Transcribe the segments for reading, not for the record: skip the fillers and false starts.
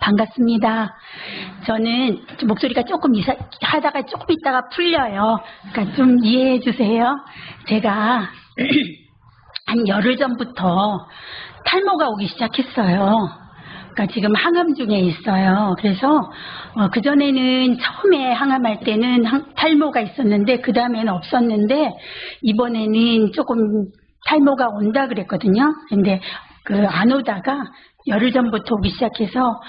반갑습니다. 저는 목소리가 조금 하다가 조금 있다가 풀려요. 그러니까 좀 이해해 주세요. 제가 한 열흘 전부터 탈모가 오기 시작했어요. 그러니까 지금 항암 중에 있어요. 그래서 그전에는 처음에 항암할 때는 탈모가 있었는데 그 다음에는 없었는데 이번에는 조금 탈모가 온다 그랬거든요. 근데 안 오다가 열흘 전부터 오기 시작해서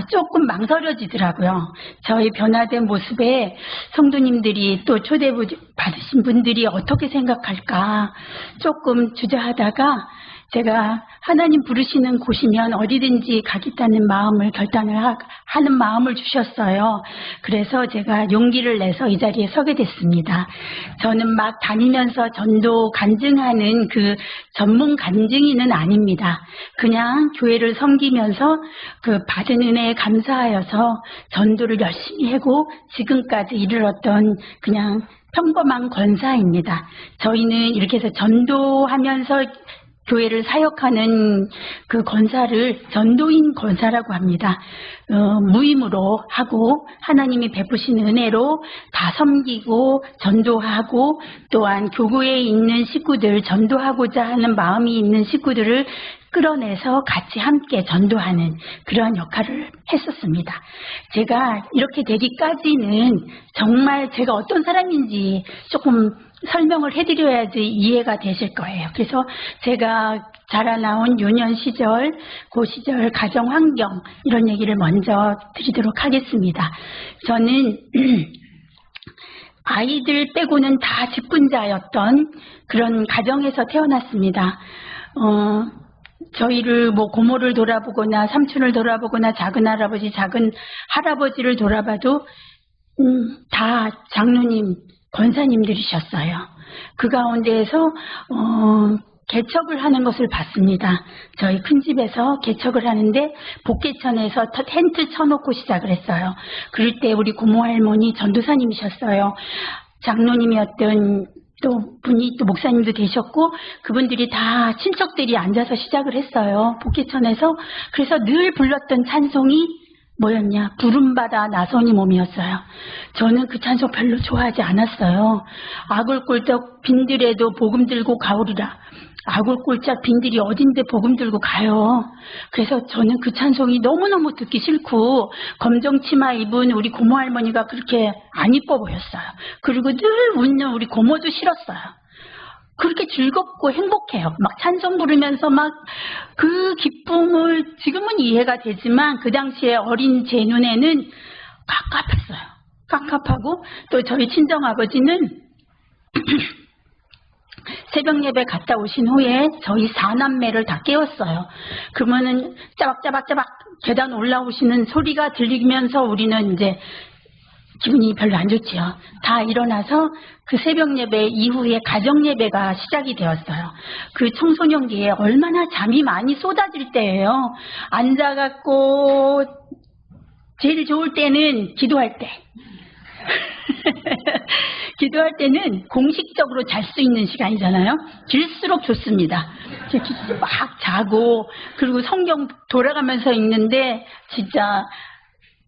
조금 망설여지더라고요. 저의 변화된 모습에 성도님들이 또 초대 받으신 분들이 어떻게 생각할까 조금 주저하다가 제가 하나님 부르시는 곳이면 어디든지 가겠다는 마음을 결단을 하는 마음을 주셨어요. 그래서 제가 용기를 내서 이 자리에 서게 됐습니다. 저는 막 다니면서 전도 간증하는 그 전문 간증인은 아닙니다. 그냥 교회를 섬기면서 그 받은 은혜에 감사하여서 전도를 열심히 하고 지금까지 이르렀던 그냥 평범한 권사입니다. 저희는 이렇게 해서 전도하면서 교회를 사역하는 그 권사를 전도인 권사라고 합니다. 무임으로 하고 하나님이 베푸신 은혜로 다 섬기고 전도하고 또한 교구에 있는 식구들 전도하고자 하는 마음이 있는 식구들을 끌어내서 같이 함께 전도하는 그러한 역할을 했었습니다. 제가 이렇게 되기까지는 정말 제가 어떤 사람인지 조금 설명을 해드려야지 이해가 되실 거예요. 그래서 제가 자라나온 유년 시절, 그 시절 가정 환경 이런 얘기를 먼저 드리도록 하겠습니다. 저는 아이들 빼고는 다 직분자였던 그런 가정에서 태어났습니다. 저희를 고모를 돌아보거나 삼촌을 돌아보거나 작은 할아버지, 작은 할아버지를 돌아봐도 다 장로님, 권사님들이셨어요. 그 가운데에서 개척을 하는 것을 봤습니다. 저희 큰 집에서 개척을 하는데 복개천에서 텐트 쳐놓고 시작을 했어요. 그럴 때 우리 고모 할머니 전도사님이셨어요. 장로님이었던 또 분이 또 목사님도 되셨고 그분들이 다 친척들이 앉아서 시작을 했어요. 복개천에서. 그래서 늘 불렀던 찬송이 뭐였냐? 구름바다 나선이 몸이었어요. 저는 그 찬송 별로 좋아하지 않았어요. 아굴골짝 빈들에도 복음 들고 가오리라. 아굴골짝 빈들이 어딘데 복음 들고 가요. 그래서 저는 그 찬송이 너무너무 듣기 싫고 검정 치마 입은 우리 고모 할머니가 그렇게 안 이뻐 보였어요. 그리고 늘 웃는 우리 고모도 싫었어요. 그렇게 즐겁고 행복해요. 막 찬송 부르면서 막 그 기쁨을 지금은 이해가 되지만 그 당시에 어린 제 눈에는 깝깝했어요. 깝깝하고 또 저희 친정아버지는 새벽 예배 갔다 오신 후에 저희 4남매를 다 깨웠어요. 그러면은 짜박짜박짜박 계단 올라오시는 소리가 들리면서 우리는 이제 기분이 별로 안 좋지요. 다 일어나서 그 새벽 예배 이후에 가정 예배가 시작이 되었어요. 그 청소년기에 얼마나 잠이 많이 쏟아질 때예요. 앉아갖고 제일 좋을 때는 기도할 때. 기도할 때는 공식적으로 잘 수 있는 시간이잖아요. 길수록 좋습니다. 막 자고 그리고 성경 돌아가면서 읽는데 진짜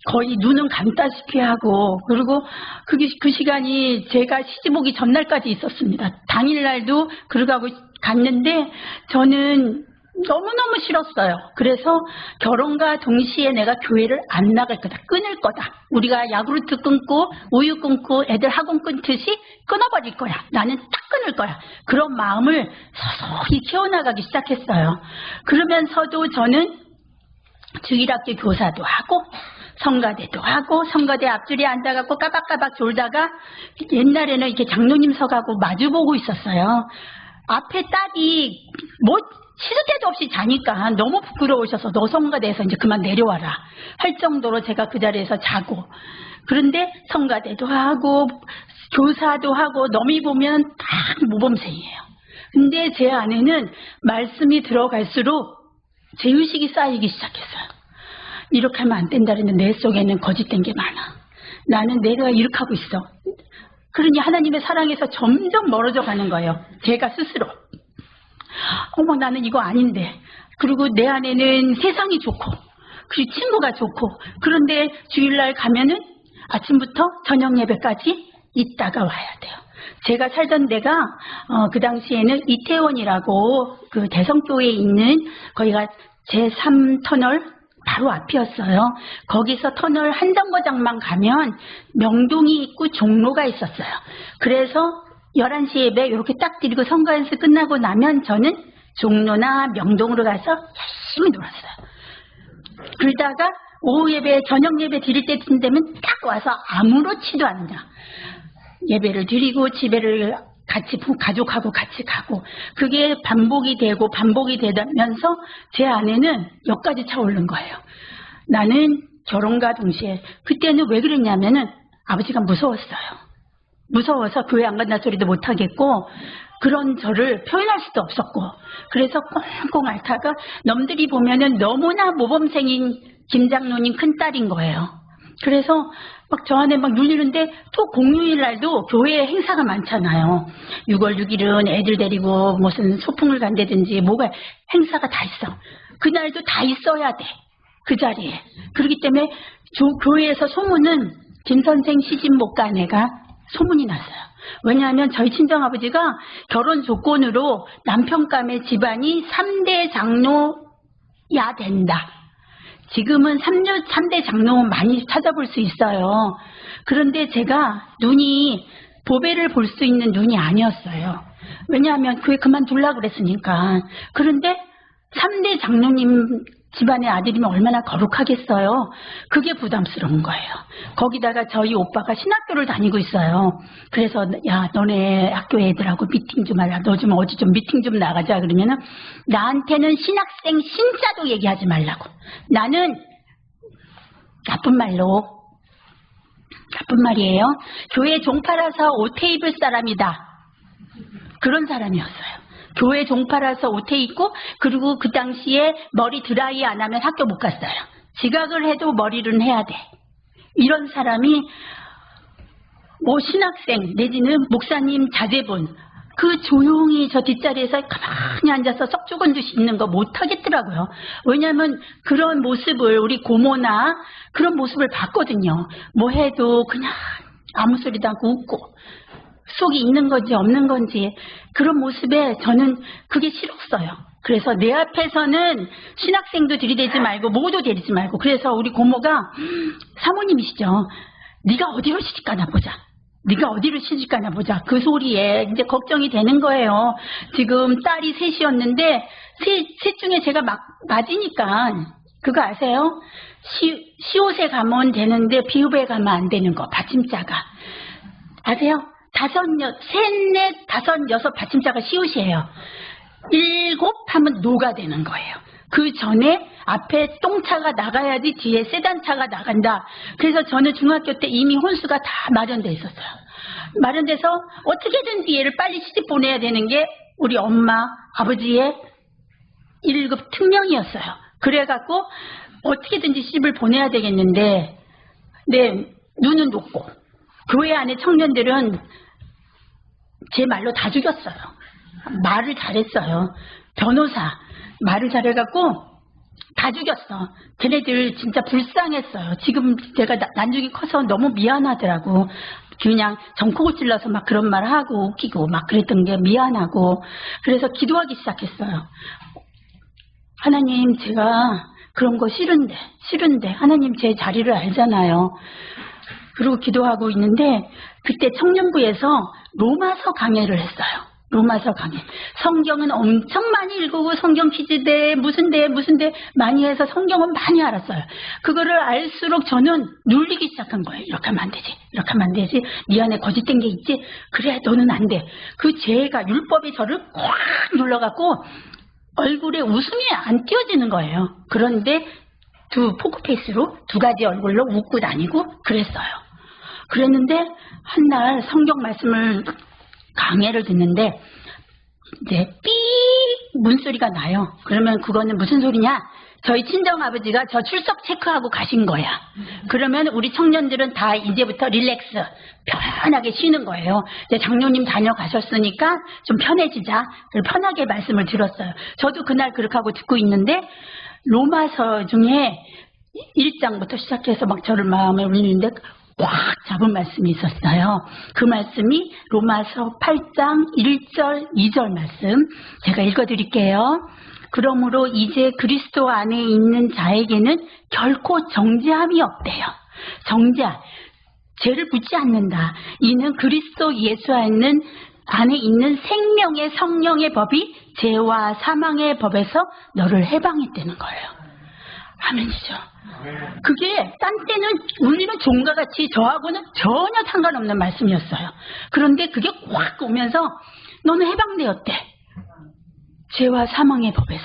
거의 눈은 감다시피 하고 그리고 그 시간이 제가 시집 오기 전날까지 있었습니다. 당일날도 그러고 갔는데 저는 너무너무 싫었어요. 그래서 결혼과 동시에 내가 교회를 안 나갈 거다. 끊을 거다. 우리가 야구르트 끊고 우유 끊고 애들 학원 끊듯이 끊어버릴 거야. 나는 딱 끊을 거야. 그런 마음을 서서히 키워나가기 시작했어요. 그러면서도 저는 주일학교 교사도 하고 성가대도 하고 성가대 앞줄에 앉아갖고 까박까박 졸다가 옛날에는 이렇게 장로님 서가고 마주보고 있었어요. 앞에 딸이 시도 때도 없이 자니까 너무 부끄러우셔서 너 성가대에서 이제 그만 내려와라 할 정도로 제가 그 자리에서 자고 그런데 성가대도 하고 교사도 하고 넘이 보면 다 모범생이에요. 근데 제 안에는 말씀이 들어갈수록 죄의식이 쌓이기 시작했어요. 이렇게 하면 안 된다는 내 속에는 거짓된 게 많아. 나는 내가 이렇게 하고 있어. 그러니 하나님의 사랑에서 점점 멀어져 가는 거예요. 제가 스스로. 어머 나는 이거 아닌데. 그리고 내 안에는 세상이 좋고 그리고 친구가 좋고. 그런데 주일날 가면은 아침부터 저녁 예배까지 있다가 와야 돼요. 제가 살던 데가 그 당시에는 이태원이라고 그 대성교회에 있는 거기가 제3터널 바로 앞이었어요. 거기서 터널 한 정거장만 가면 명동이 있고 종로가 있었어요. 그래서 11시 예배 이렇게 딱 드리고 성가 연습 끝나고 나면 저는 종로나 명동으로 가서 열심히 놀았어요. 그러다가 오후 예배, 저녁 예배 드릴 때쯤 되면 딱 와서 아무렇지도 않냐. 예배를 드리고 집에를 같이 가족하고 같이 가고 그게 반복이 되면서 제 안에는 여기까지 차오른 거예요. 나는 결혼과 동시에 그때는 왜 그랬냐면은 아버지가 무서웠어요. 무서워서 교회 안 간다 소리도 못 하겠고 그런 저를 표현할 수도 없었고 그래서 꽁꽁 앓다가 남들이 보면은 너무나 모범생인 김장로님 큰딸인 거예요. 그래서 막 저 안에 막 눌리는데 또 공휴일 날도 교회에 행사가 많잖아요. 6월 6일은 애들 데리고 무슨 소풍을 간다든지 뭐가 행사가 다 있어. 그날도 다 있어야 돼. 그 자리에. 그렇기 때문에 교회에서 소문은 김 선생 시집 못 간 애가 소문이 났어요. 왜냐하면 저희 친정아버지가 결혼 조건으로 남편감의 집안이 3대 장로야 된다. 지금은 3대 장로 많이 찾아볼 수 있어요. 그런데 제가 눈이 보배를 볼 수 있는 눈이 아니었어요. 왜냐하면 교회 그만두려고 그랬으니까. 그런데 3대 장로님 집안의 아들이면 얼마나 거룩하겠어요. 그게 부담스러운 거예요. 거기다가 저희 오빠가 신학교를 다니고 있어요. 그래서 야 너네 학교 애들하고 미팅 좀 하라. 너 좀 어디 좀 미팅 좀 나가자. 그러면은 나한테는 신학생 신자도 얘기하지 말라고. 나는 나쁜 말이에요. 교회 종팔아서 옷에 입을 사람이다. 그런 사람이었어요. 교회 종팔아서 옷에 입고 그리고 그 당시에 머리 드라이 안 하면 학교 못 갔어요. 지각을 해도 머리는 해야 돼. 이런 사람이 뭐 신학생 내지는 목사님 자제분 그 조용히 저 뒷자리에서 가만히 앉아서 썩 죽은 듯이 있는 거 못하겠더라고요. 왜냐하면 그런 모습을 우리 고모나 그런 모습을 봤거든요. 뭐 해도 그냥 아무 소리도 않고 웃고 속이 있는 건지 없는 건지 그런 모습에 저는 그게 싫었어요. 그래서 내 앞에서는 신학생도 들이대지 말고 모도 데리지 말고 그래서 우리 고모가 사모님이시죠. 네가 어디로 시집가나 보자. 네가 어디로 시집가나 보자. 그 소리에 이제 걱정이 되는 거예요. 지금 딸이 셋이었는데 셋 중에 제가 맞으니까 그거 아세요? 시옷에 가면 되는데 비읍에 가면 안 되는 거. 받침자가. 아세요? 셋, 넷, 다섯, 여섯 받침자가 시옷이에요. 7 하면 노가 되는 거예요. 그 전에 앞에 똥차가 나가야지 뒤에 세단차가 나간다. 그래서 저는 중학교 때 이미 혼수가 다 마련돼 있었어요. 마련돼서 어떻게든지 얘를 빨리 시집 보내야 되는 게 우리 엄마, 아버지의 1급 특명이었어요. 그래갖고 어떻게든지 시집을 보내야 되겠는데 내 눈은 높고 교회 안에 청년들은 제 말로 다 죽였어요. 말을 잘했어요. 변호사 말을 잘해갖고 다 죽였어. 걔네들 진짜 불쌍했어요. 지금 제가 난중이 커서 너무 미안하더라고. 그냥 정콕을 찔러서 막 그런 말 하고 웃기고 막 그랬던 게 미안하고 그래서 기도하기 시작했어요. 하나님 제가 그런 거 싫은데 하나님 제 자리를 알잖아요. 그리고 기도하고 있는데 그때 청년부에서 로마서 강해를 했어요. 로마서 강해. 성경은 엄청 많이 읽고 성경 퀴즈대 무슨 대 많이 해서 성경은 많이 알았어요. 그거를 알수록 저는 눌리기 시작한 거예요. 이렇게 하면 안 되지. 네 안에 거짓된 게 있지. 그래 너는 안 돼. 그 죄가 율법이 저를 꽉 눌러갖고 얼굴에 웃음이 안 띄어지는 거예요. 그런데 포크페이스로 2가지 얼굴로 웃고 다니고 그랬어요. 그랬는데 한날 성경 말씀을 강해를 듣는데 이제 삐 문소리가 나요. 그러면 그거는 무슨 소리냐? 저희 친정아버지가 저 출석 체크하고 가신 거야. 그러면 우리 청년들은 다 이제부터 릴렉스 편하게 쉬는 거예요. 이제 장로님 다녀가셨으니까 좀 편해지자. 편하게 말씀을 들었어요. 저도 그날 그렇게 하고 듣고 있는데 로마서 중에 1장부터 시작해서 막 저를 마음에 울리는데 꽉 잡은 말씀이 있었어요. 그 말씀이 로마서 8장 1절 2절 말씀 제가 읽어드릴게요. 그러므로 이제 그리스도 안에 있는 자에게는 결코 정죄함이 없대요. 정죄, 죄를 묻지 않는다. 이는 그리스도 예수 안에 있는 생명의 성령의 법이 죄와 사망의 법에서 너를 해방했다는 거예요. 아멘이죠. 그게 딴 때는 울리는 종과 같이 저하고는 전혀 상관없는 말씀이었어요. 그런데 그게 확 오면서 너는 해방되었대. 죄와 사망의 법에서.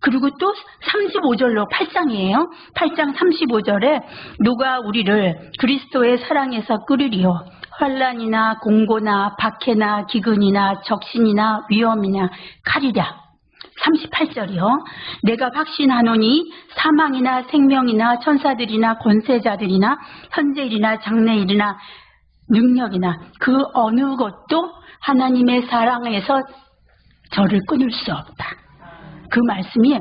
그리고 또 35절로 8장이에요. 8장 35절에 누가 우리를 그리스도의 사랑에서 끌으리요. 환난이나 공고나 박해나 기근이나 적신이나 위험이나 칼이랴. 38절이요. 내가 확신하노니 사망이나 생명이나 천사들이나 권세자들이나 현재일이나 장래일이나 능력이나 그 어느 것도 하나님의 사랑에서 저를 끊을 수 없다. 그 말씀이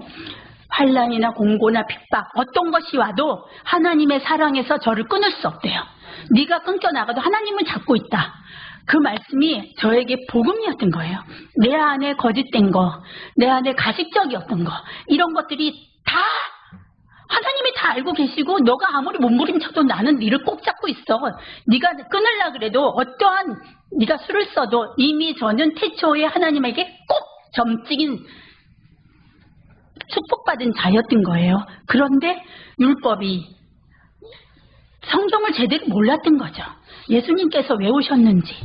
환난이나 공고나 핍박 어떤 것이 와도 하나님의 사랑에서 저를 끊을 수 없대요. 네가 끊겨나가도 하나님은 잡고 있다. 그 말씀이 저에게 복음이었던 거예요. 내 안에 거짓된 거, 내 안에 가식적이었던 거, 이런 것들이 다 하나님이 다 알고 계시고 너가 아무리 몸부림쳐도 나는 니를 꼭 잡고 있어. 네가 끊으려고 그래도 어떠한 네가 수를 써도 이미 저는 태초에 하나님에게 꼭 점찍인 축복받은 자였던 거예요. 그런데 율법이 성경을 제대로 몰랐던 거죠. 예수님께서 왜 오셨는지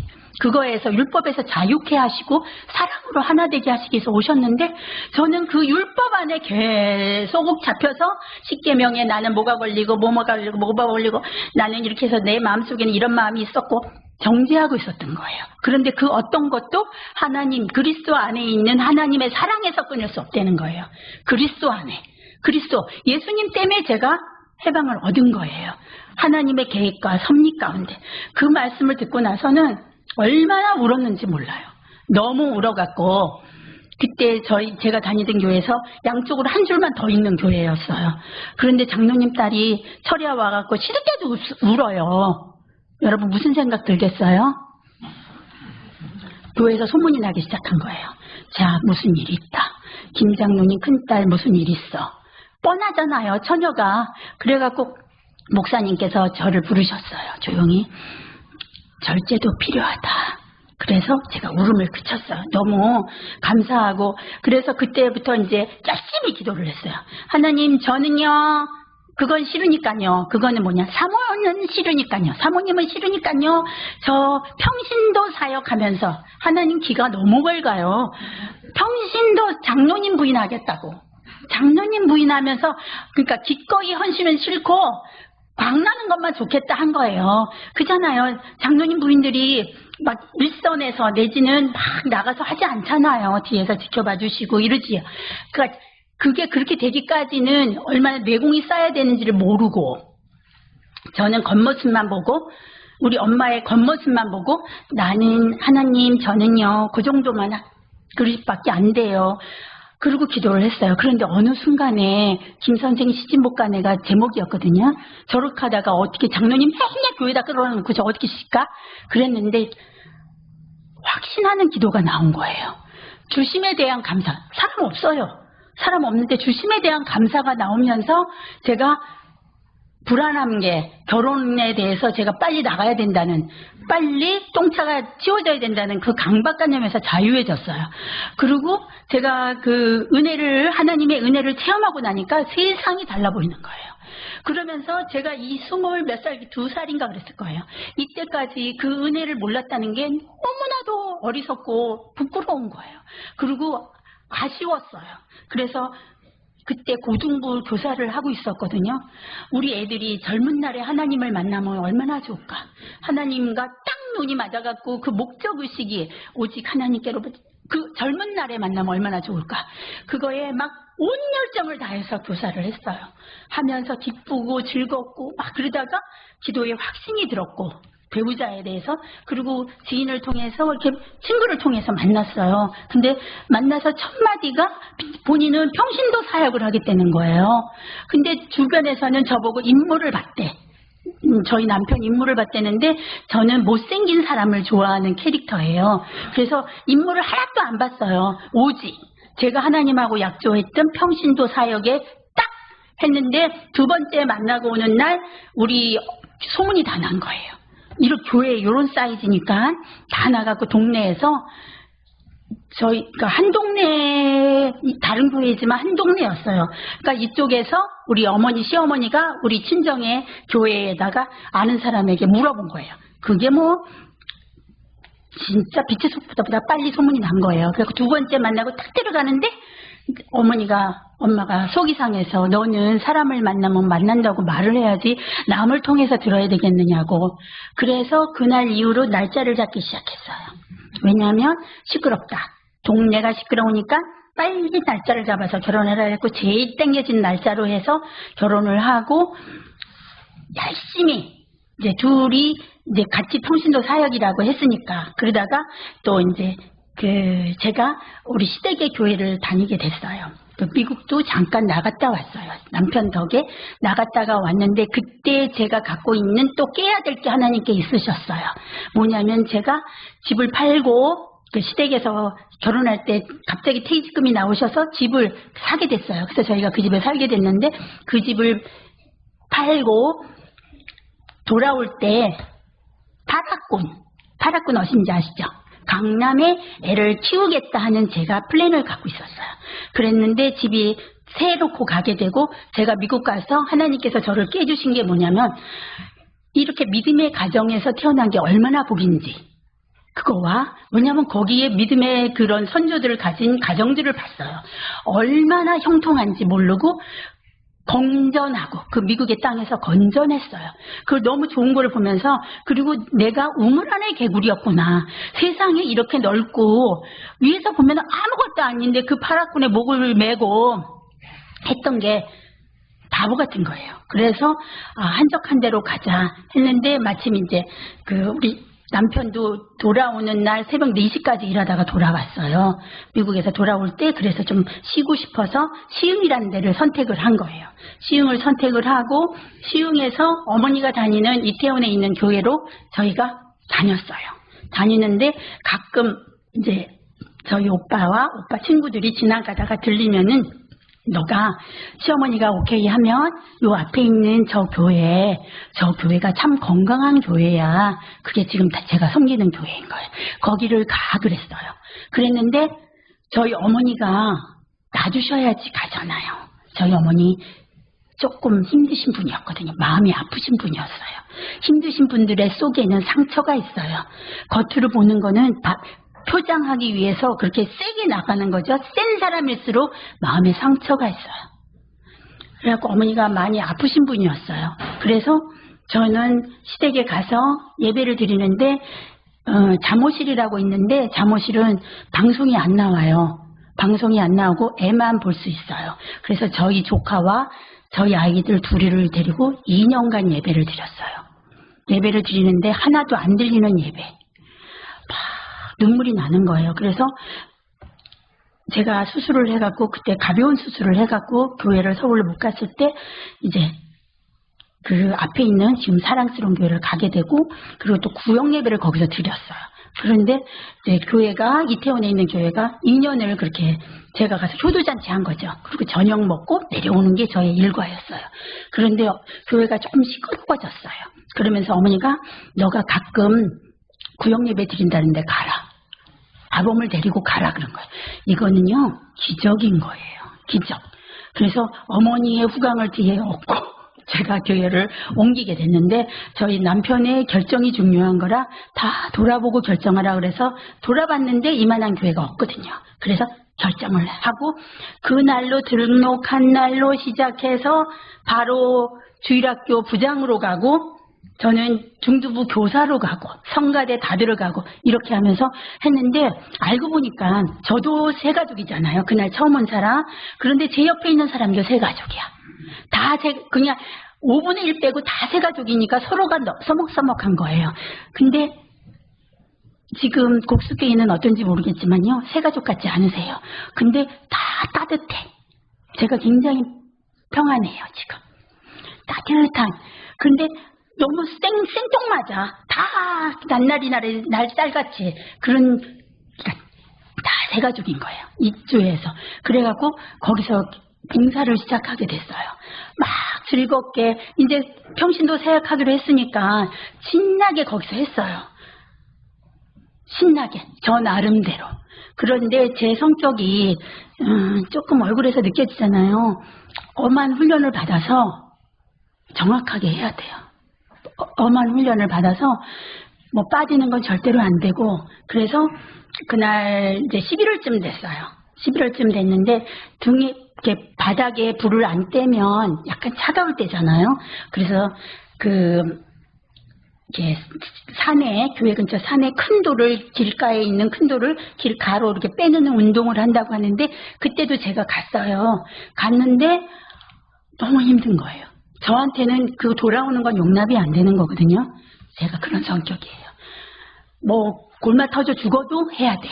그거에서 율법에서 자유케 하시고 사랑으로 하나 되게 하시기 위해서 오셨는데 저는 그 율법 안에 계속 잡혀서 십계명에 나는 뭐가 걸리고 뭐가 걸리고 나는 이렇게 해서 내 마음속에는 이런 마음이 있었고 정죄하고 있었던 거예요. 그런데 그 어떤 것도 하나님 그리스도 안에 있는 하나님의 사랑에서 끊을 수 없다는 거예요. 그리스도 안에 그리스도 예수님 때문에 제가 해방을 얻은 거예요. 하나님의 계획과 섭리 가운데 그 말씀을 듣고 나서는 얼마나 울었는지 몰라요. 너무 울어갖고 그때 제가 다니던 교회에서 양쪽으로 한 줄만 더 있는 교회였어요. 그런데 장로님 딸이 철야 와갖고 시댁에도 울어요. 여러분 무슨 생각 들겠어요? 교회에서 소문이 나기 시작한 거예요. 자, 무슨 일이 있다. 김 장로님 큰딸 무슨 일 있어. 뻔하잖아요, 처녀가. 그래갖고 목사님께서 저를 부르셨어요. 조용히. 절제도 필요하다. 그래서 제가 울음을 그쳤어요. 너무 감사하고. 그래서 그때부터 이제 열심히 기도를 했어요. 하나님, 저는요, 그건 싫으니까요. 그거는 뭐냐. 사모는 싫으니까요. 사모님은 싫으니까요. 저 평신도 사역하면서 하나님 기가 너무 밝아요. 평신도 장로님 부인하겠다고. 장로님 부인하면서 그러니까 기꺼이 헌신은 싫고 광나는 것만 좋겠다 한 거예요. 그잖아요. 장로님 부인들이 막 일선에서 내지는 막 나가서 하지 않잖아요. 뒤에서 지켜봐 주시고 이러지. 그러니까 그게 그렇게 되기까지는 얼마나 내공이 쌓여야 되는지를 모르고 저는 겉모습만 보고 우리 엄마의 겉모습만 보고 나는 하나님 저는요 그 정도만 그릇밖에 안 돼요. 그리고 기도를 했어요. 그런데 어느 순간에 김 선생 시집못가내가 제목이었거든요. 저렇게 하다가 어떻게 장로님 맨날 교회에다 끌어놓고 저 어떻게 쉴까? 그랬는데 확신하는 기도가 나온 거예요. 주심에 대한 감사. 사람 없어요. 사람 없는데 주심에 대한 감사가 나오면서 제가 불안한 게 결혼에 대해서 제가 빨리 나가야 된다는 빨리 똥차가 치워져야 된다는 그 강박관념에서 자유해졌어요. 그리고 제가 그 은혜를 하나님의 은혜를 체험하고 나니까 세상이 달라 보이는 거예요. 그러면서 제가 이 20몇 살, 2살인가 그랬을 거예요. 이때까지 그 은혜를 몰랐다는 게 너무나도 어리석고 부끄러운 거예요. 그리고 아쉬웠어요. 그래서 그때 고등부 교사를 하고 있었거든요. 우리 애들이 젊은 날에 하나님을 만나면 얼마나 좋을까. 하나님과 딱 눈이 맞아갖고 그 목적의식이 오직 하나님께로 그 젊은 날에 만나면 얼마나 좋을까. 그거에 막 온 열정을 다해서 교사를 했어요. 하면서 기쁘고 즐겁고 막 그러다가 기도에 확신이 들었고 배우자에 대해서. 그리고 지인을 통해서 이렇게 친구를 통해서 만났어요. 근데 만나서 첫 마디가 본인은 평신도 사역을 하겠다는 거예요. 근데 주변에서는 저보고 인물을 봤대. 저희 남편 인물을 봤대는데 저는 못생긴 사람을 좋아하는 캐릭터예요. 그래서 인물을 하나도 안 봤어요. 오직 제가 하나님하고 약조했던 평신도 사역에 딱 했는데 두 번째 만나고 오는 날 우리 소문이 다 난 거예요. 이런 교회 이런 사이즈니까 다 나가고 동네에서 저희 그러니까 한 동네 다른 교회지만 한 동네였어요. 그러니까 이쪽에서 우리 어머니 시어머니가 우리 친정의 교회에다가 아는 사람에게 물어본 거예요. 그게 뭐 진짜 빛의 속보다 빨리 소문이 난 거예요. 그래서 두 번째 만나고 딱 들어가는데 엄마가 속이 상해서 너는 사람을 만나면 만난다고 말을 해야지 남을 통해서 들어야 되겠느냐고. 그래서 그날 이후로 날짜를 잡기 시작했어요. 왜냐하면 시끄럽다. 동네가 시끄러우니까 빨리 날짜를 잡아서 결혼하라 했고 제일 땡겨진 날짜로 해서 결혼을 하고 열심히 이제 둘이 이제 같이 평신도 사역이라고 했으니까 그러다가 또 이제 제가 우리 시댁의 교회를 다니게 됐어요. 미국도 잠깐 나갔다 왔어요. 남편 덕에 나갔다가 왔는데 그때 제가 갖고 있는 또 깨야 될 게 하나님께 있으셨어요. 뭐냐면 제가 집을 팔고 그 시댁에서 결혼할 때 갑자기 퇴직금이 나오셔서 집을 사게 됐어요. 그래서 저희가 그 집에 살게 됐는데 그 집을 팔고 돌아올 때 파라군 어딘지 아시죠? 강남에 애를 키우겠다 하는 제가 플랜을 갖고 있었어요. 그랬는데 집이 새놓고 가게 되고 제가 미국 가서 하나님께서 저를 깨주신 게 뭐냐면 이렇게 믿음의 가정에서 태어난 게 얼마나 복인지 그거와 왜냐하면 거기에 믿음의 그런 선조들을 가진 가정들을 봤어요. 얼마나 형통한지 모르고 건전하고 그 미국의 땅에서 건전했어요. 그걸 너무 좋은 거를 보면서 그리고 내가 우물 안의 개구리였구나. 세상에 이렇게 넓고 위에서 보면 아무것도 아닌데 그 파라군의 목을 메고 했던 게 바보 같은 거예요. 그래서 한적한 데로 가자 했는데 마침 이제 우리 남편도 돌아오는 날 새벽 4시까지 일하다가 돌아왔어요. 미국에서 돌아올 때 그래서 좀 쉬고 싶어서 시흥이라는 데를 선택을 한 거예요. 시흥을 선택을 하고 시흥에서 어머니가 다니는 이태원에 있는 교회로 저희가 다녔어요. 다니는데 가끔 이제 저희 오빠와 오빠 친구들이 지나가다가 들리면은 너가 시어머니가 오케이 하면 요 앞에 있는 저 교회가 참 건강한 교회야. 그게 지금 다 제가 섬기는 교회인 거예요. 거기를 가 그랬어요. 그랬는데 저희 어머니가 놔주셔야지 가잖아요. 저희 어머니 조금 힘드신 분이었거든요. 마음이 아프신 분이었어요. 힘드신 분들의 속에는 상처가 있어요. 겉으로 보는 거는 표장하기 위해서 그렇게 세게 나가는 거죠. 센 사람일수록 마음에 상처가 있어요. 그래갖고 어머니가 많이 아프신 분이었어요. 그래서 저는 시댁에 가서 예배를 드리는데 잠옷실이라고 있는데 잠옷실은 방송이 안 나와요. 방송이 안 나오고 애만 볼 수 있어요. 그래서 저희 조카와 저희 아이들 둘이를 데리고 2년간 예배를 드렸어요. 예배를 드리는데 하나도 안 들리는 예배. 눈물이 나는 거예요. 그래서 제가 수술을 해갖고 그때 가벼운 수술을 해갖고 교회를 서울로 못 갔을 때 이제 그 앞에 있는 지금 사랑스러운 교회를 가게 되고 그리고 또 구역 예배를 거기서 드렸어요. 그런데 이제 교회가 이태원에 있는 교회가 2년을 그렇게 제가 가서 효도잔치 한 거죠. 그리고 저녁 먹고 내려오는 게 저의 일과였어요. 그런데 교회가 조금 시끄러워졌어요. 그러면서 어머니가 너가 가끔 구역 예배 드린다는데 가라. 아범을 데리고 가라 그런 거예요. 이거는요 기적인 거예요. 기적. 그래서 어머니의 후광을 뒤에 얻고 제가 교회를 옮기게 됐는데 저희 남편의 결정이 중요한 거라 다 돌아보고 결정하라 그래서 돌아봤는데 이만한 교회가 없거든요. 그래서 결정을 하고 그날로 등록한 날로 시작해서 바로 주일학교 부장으로 가고 저는 중두부 교사로 가고 성가대 다 들어가고 이렇게 하면서 했는데 알고 보니까 저도 새 가족이잖아요. 그날 처음 온 사람. 그런데 제 옆에 있는 사람도 새 가족이야. 다 그냥 5분의 1 빼고 다 새 가족이니까 서로가 서먹서먹한 거예요. 근데 지금 곡수교회는 어떤지 모르겠지만요. 새 가족 같지 않으세요. 근데 다 따뜻해. 제가 굉장히 평안해요, 지금. 따뜻한. 근데 너무 생뚱맞아. 다 낱날이 날쌀같이. 그러니까 다 새 가족인 거예요. 이주에서. 그래갖고 거기서 봉사를 시작하게 됐어요. 막 즐겁게 이제 평신도 사역하기로 했으니까 신나게 거기서 했어요. 신나게 저 나름대로. 그런데 제 성격이 조금 얼굴에서 느껴지잖아요. 엄한 훈련을 받아서 정확하게 해야 돼요. 엄한 훈련을 받아서 뭐 빠지는 건 절대로 안 되고. 그래서 그날 이제 11월쯤 됐어요. 11월쯤 됐는데 등이 이렇게 바닥에 불을 안 떼면 약간 차가울 때잖아요. 그래서 이렇게 산에, 교회 근처 산에 큰 돌을, 길가에 있는 큰 돌을 길 가로 이렇게 빼는 운동을 한다고 하는데, 그때도 제가 갔어요. 갔는데 너무 힘든 거예요. 저한테는 그 돌아오는 건 용납이 안 되는 거거든요. 제가 그런 성격이에요. 뭐 골마 터져 죽어도 해야 돼.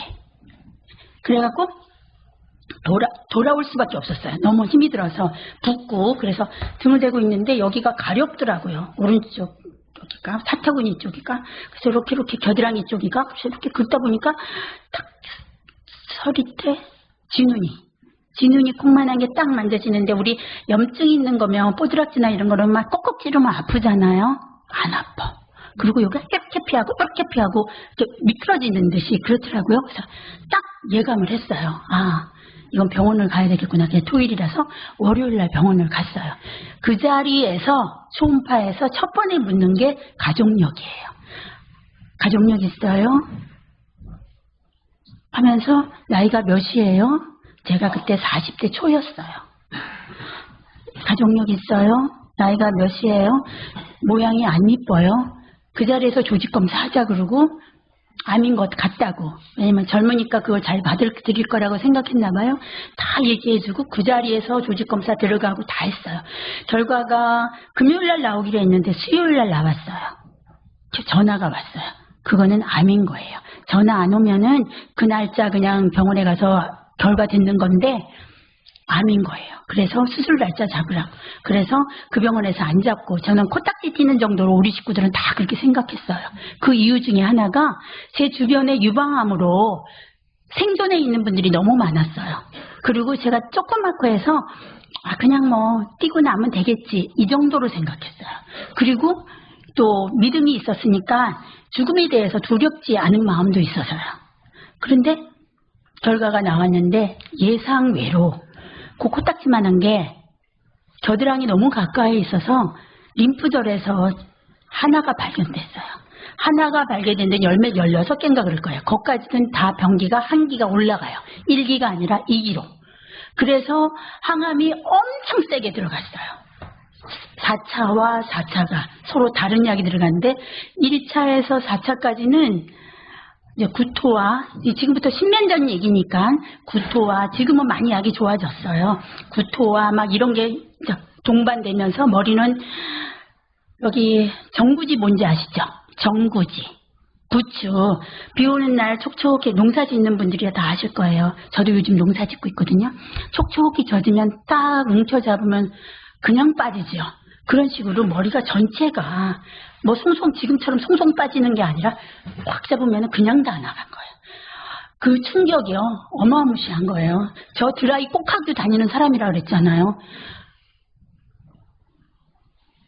그래갖고 돌아올 수밖에 없었어요. 너무 힘이 들어서 붓고. 그래서 등을 대고 있는데 여기가 가렵더라고요. 오른쪽 쪽이가, 사타구니 쪽이가. 그래서 이렇게 겨드랑이 쪽이가. 그래서 이렇게 긁다 보니까 딱 서리태 진눈이 콩만한 게 딱 만져지는데, 우리 염증 있는 거면 뽀드락지나 이런 거를 막 꼭꼭 찌르면 아프잖아요. 안 아파. 그리고 여기가 이렇게 피하고 이렇게 미끄러지는 듯이 그렇더라고요. 그래서 딱 예감을 했어요. 아, 이건 병원을 가야 되겠구나. 그냥 토요일이라서 월요일날 병원을 갔어요. 그 자리에서 초음파에서 첫 번에 묻는 게 가족력이에요. 가족력 있어요? 하면서 나이가 몇이에요? 제가 그때 40대 초였어요. 가족력 있어요? 나이가 몇이에요? 모양이 안 이뻐요? 그 자리에서 조직검사 하자 그러고 암인 것 같다고. 왜냐면 젊으니까 그걸 잘 받아들일 거라고 생각했나 봐요. 다 얘기해주고 그 자리에서 조직검사 들어가고 다 했어요. 결과가 금요일날 나오기로 했는데 수요일날 나왔어요. 전화가 왔어요. 그거는 암인 거예요. 전화 안 오면은 그 날짜 그냥 병원에 가서 결과 듣는 건데 암인 거예요. 그래서 수술 날짜 잡으라고. 그래서 그 병원에서 안 잡고, 저는 코딱지 튀는 정도로 우리 식구들은 다 그렇게 생각했어요. 그 이유 중에 하나가 제 주변에 유방암으로 생존해 있는 분들이 너무 많았어요. 그리고 제가 조그맣고 해서 그냥 뭐 뛰고 나면 되겠지, 이 정도로 생각했어요. 그리고 또 믿음이 있었으니까 죽음에 대해서 두렵지 않은 마음도 있어서요. 그런데 결과가 나왔는데 예상외로 그 코딱지만한 게 겨드랑이 너무 가까이 있어서 림프절에서 하나가 발견됐어요. 하나가 발견됐는데 16개인가 그럴 거예요. 거기까지는 다 병기가 한 기가 올라가요. 1기가 아니라 2기로. 그래서 항암이 엄청 세게 들어갔어요. 4차와 4차가 서로 다른 약이 들어갔는데 1차에서 4차까지는 이제 구토와, 지금부터 10년 전 얘기니까 구토와, 지금은 많이 약이 좋아졌어요. 구토와 막 이런 게 동반되면서 머리는 여기 정구지 뭔지 아시죠? 정구지, 부추. 비 오는 날 촉촉해, 농사 짓는 분들이 다 아실 거예요. 저도 요즘 농사 짓고 있거든요. 촉촉히 젖으면 딱 움켜잡으면 그냥 빠지죠. 그런 식으로 머리가 전체가 뭐 송송, 지금처럼 송송 빠지는 게 아니라 확 잡으면 그냥 다 나간 거예요. 그 충격이요, 어마무시한 거예요. 저 드라이 꼭 하고 다니는 사람이라 그랬잖아요.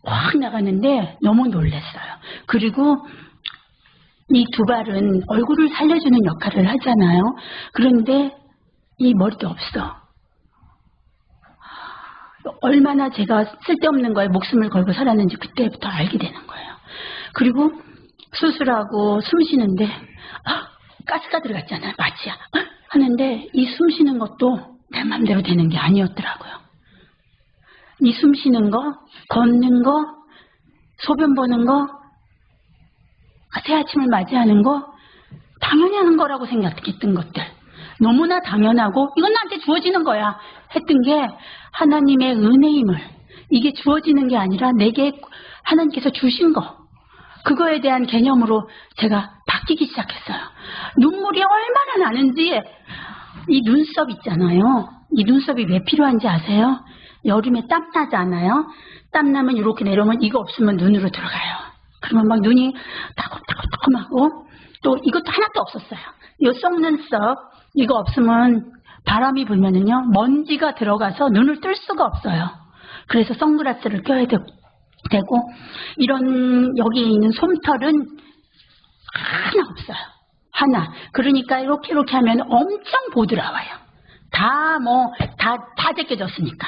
확 나갔는데 너무 놀랐어요. 그리고 이 두 발은 얼굴을 살려주는 역할을 하잖아요. 그런데 이 머리도 없어. 얼마나 제가 쓸데없는 거에 목숨을 걸고 살았는지 그때부터 알게 되는 거예요. 그리고 수술하고 숨 쉬는데 가스가 들어갔잖아요. 마취야 하는데 이 숨 쉬는 것도 내 맘대로 되는 게 아니었더라고요. 이 숨 쉬는 거, 걷는 거, 소변 보는 거, 새 아침을 맞이하는 거 당연히 하는 거라고 생각했던 것들, 너무나 당연하고 이건 나한테 주어지는 거야 했던 게 하나님의 은혜임을, 이게 주어지는 게 아니라 내게 하나님께서 주신 거, 그거에 대한 개념으로 제가 바뀌기 시작했어요. 눈물이 얼마나 나는지. 이 눈썹 있잖아요. 이 눈썹이 왜 필요한지 아세요? 여름에 땀 나잖아요. 땀 나면 이렇게 내려오면 이거 없으면 눈으로 들어가요. 그러면 막 눈이 따끔따끔하고, 또 이것도 하나도 없었어요. 이 속눈썹 이거 없으면 바람이 불면은요 먼지가 들어가서 눈을 뜰 수가 없어요. 그래서 선글라스를 껴야 되고, 이런 여기에 있는 솜털은 하나 없어요. 하나. 그러니까 이렇게 하면 엄청 보드라와요. 다 제껴졌으니까.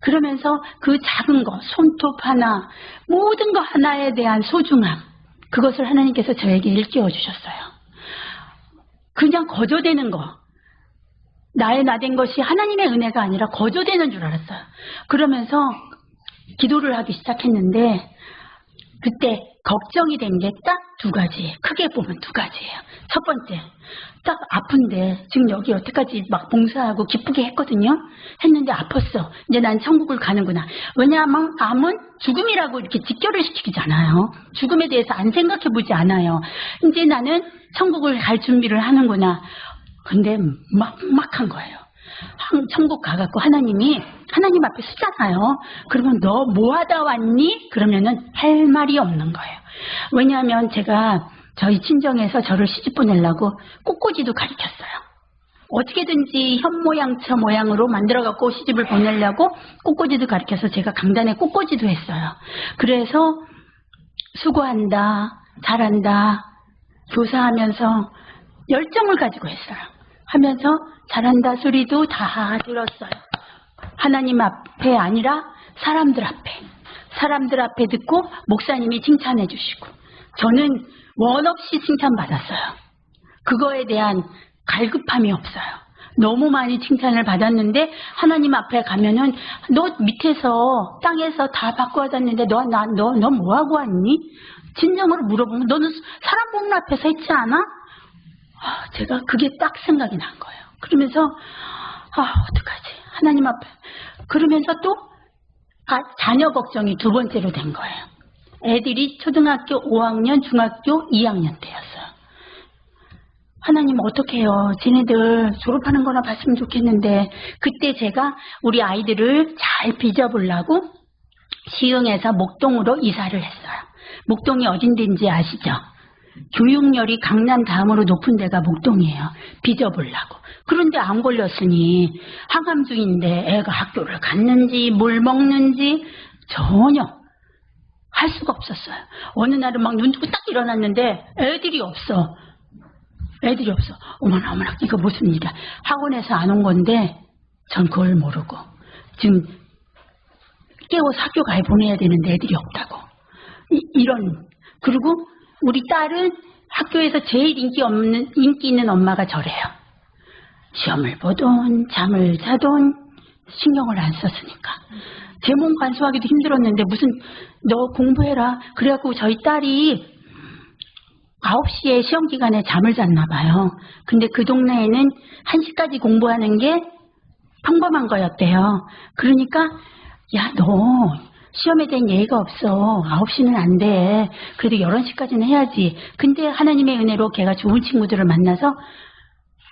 그러면서 그 작은 거, 손톱 하나, 모든 거 하나에 대한 소중함, 그것을 하나님께서 저에게 일깨워 주셨어요. 그냥 거저되는 거, 나의 나된 것이 하나님의 은혜가 아니라 거저되는 줄 알았어요. 그러면서 기도를 하기 시작했는데, 그때 걱정이 된 게 딱 두 가지, 크게 보면 두 가지예요. 첫 번째, 딱 아픈데 지금 여기 여태까지 막 봉사하고 기쁘게 했거든요. 했는데 아팠어. 이제 난 천국을 가는구나. 왜냐하면 암은 죽음이라고 이렇게 직결을 시키잖아요. 죽음에 대해서 안 생각해 보지 않아요. 이제 나는 천국을 갈 준비를 하는구나. 근데 막막한 거예요. 천국 가갖고 하나님 앞에 쓰잖아요. 그러면 너 뭐 하다 왔니? 그러면은 할 말이 없는 거예요. 왜냐하면 제가 저희 친정에서 저를 시집 보내려고 꽃꽂이도 가르쳤어요. 어떻게든지 현모양 처모양으로 만들어갖고 시집을 보내려고 꽃꽂이도 가르쳐서 제가 강단에 꽃꽂이도 했어요. 그래서 수고한다, 잘한다, 교사하면서 열정을 가지고 했어요. 하면서 잘한다 소리도 다 들었어요. 하나님 앞에 아니라 사람들 앞에 듣고 목사님이 칭찬해 주시고, 저는 원 없이 칭찬받았어요. 그거에 대한 갈급함이 없어요. 너무 많이 칭찬을 받았는데 하나님 앞에 가면은 너 밑에서 땅에서 다 받고 왔는데 너 뭐 하고 왔니? 진정으로 물어보면 너는 사람 보는 앞에서 했지 않아? 제가 그게 딱 생각이 난 거예요. 그러면서 어떡하지? 하나님 앞에. 그러면서 또 자녀 걱정이 두 번째로 된 거예요. 애들이 초등학교 5학년, 중학교 2학년 때였어요. 하나님 어떻게 해요? 쟤네들 졸업하는 거나 봤으면 좋겠는데, 그때 제가 우리 아이들을 잘 빚어보려고 시흥에서 목동으로 이사를 했어요. 목동이 어딘지 아시죠? 교육열이 강남 다음으로 높은 데가 목동이에요. 빚어보려고. 그런데 안 걸렸으니 항암 중인데 애가 학교를 갔는지 뭘 먹는지 전혀 할 수가 없었어요. 어느 날은 막 눈 뜨고 딱 일어났는데 애들이 없어. 어머나 이거 무슨 일이야. 학원에서 안 온 건데 전 그걸 모르고 지금 깨워서 학교 가야 보내야 되는데 애들이 없다고. 이런. 그리고 우리 딸은 학교에서 제일 인기 있는 엄마가 저래요. 시험을 보던 잠을 자던 신경을 안 썼으니까. 제 몸 관수하기도 힘들었는데 무슨 너 공부해라. 그래갖고 저희 딸이 9시에 시험 기간에 잠을 잤나 봐요. 근데 그 동네에는 1시까지 공부하는 게 평범한 거였대요. 그러니까 야, 너 시험에 대한 예의가 없어. 9시는 안 돼. 그래도 11시까지는 해야지. 근데 하나님의 은혜로 걔가 좋은 친구들을 만나서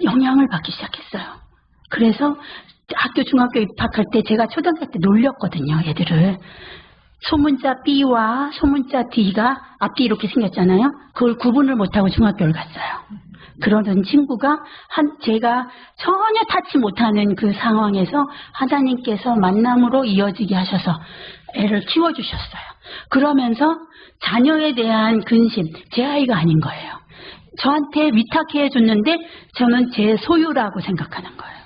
영향을 받기 시작했어요. 그래서 학교 중학교 입학할 때 제가 초등학교 때 놀렸거든요. 애들을. 소문자 B와 소문자 D가 앞뒤 이렇게 생겼잖아요. 그걸 구분을 못하고 중학교를 갔어요. 그러던 친구가 제가 전혀 타치 못하는 그 상황에서 하나님께서 만남으로 이어지게 하셔서 애를 키워주셨어요. 그러면서 자녀에 대한 근심, 제 아이가 아닌 거예요. 저한테 위탁해 줬는데 저는 제 소유라고 생각하는 거예요.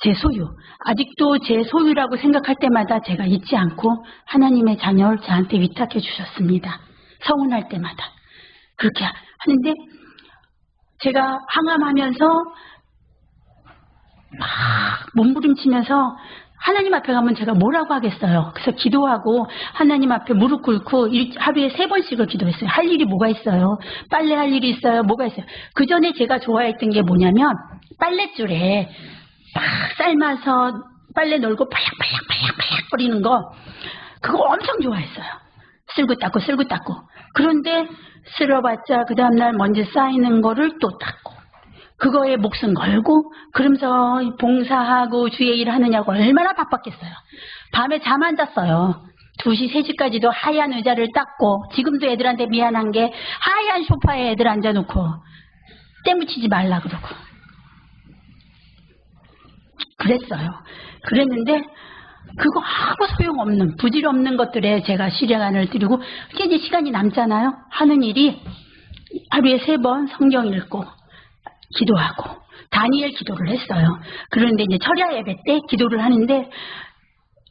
제 소유. 아직도 제 소유라고 생각할 때마다 제가 잊지 않고 하나님의 자녀를 저한테 위탁해 주셨습니다. 서운할 때마다. 그렇게 하는데 제가 항암하면서 막 몸부림치면서 하나님 앞에 가면 제가 뭐라고 하겠어요. 그래서 기도하고 하나님 앞에 무릎 꿇고 하루에 3번씩을 기도했어요. 할 일이 뭐가 있어요? 빨래 할 일이 있어요? 뭐가 있어요? 그 전에 제가 좋아했던 게 뭐냐면 빨랫줄에 막 삶아서 빨래 널고 팔락팔락 거리는 거 그거 엄청 좋아했어요. 쓸고 닦고. 그런데 쓸어봤자 그 다음날 먼지 쌓이는 거를 또 닦고 그거에 목숨 걸고 그러면서 봉사하고 주의 일 하느냐고 얼마나 바빴겠어요. 밤에 잠 안 잤어요. 2시, 3시까지도 하얀 의자를 닦고 지금도 애들한테 미안한 게 하얀 소파에 애들 앉아놓고 때묻히지 말라 그러고 그랬어요. 그랬는데 그거 아무 소용없는 부질없는 것들에 제가 시간을 들이고 이제 시간이 남잖아요. 하는 일이 하루에 3번 성경 읽고 기도하고 다니엘 기도를 했어요. 그런데 이제 철야 예배 때 기도를 하는데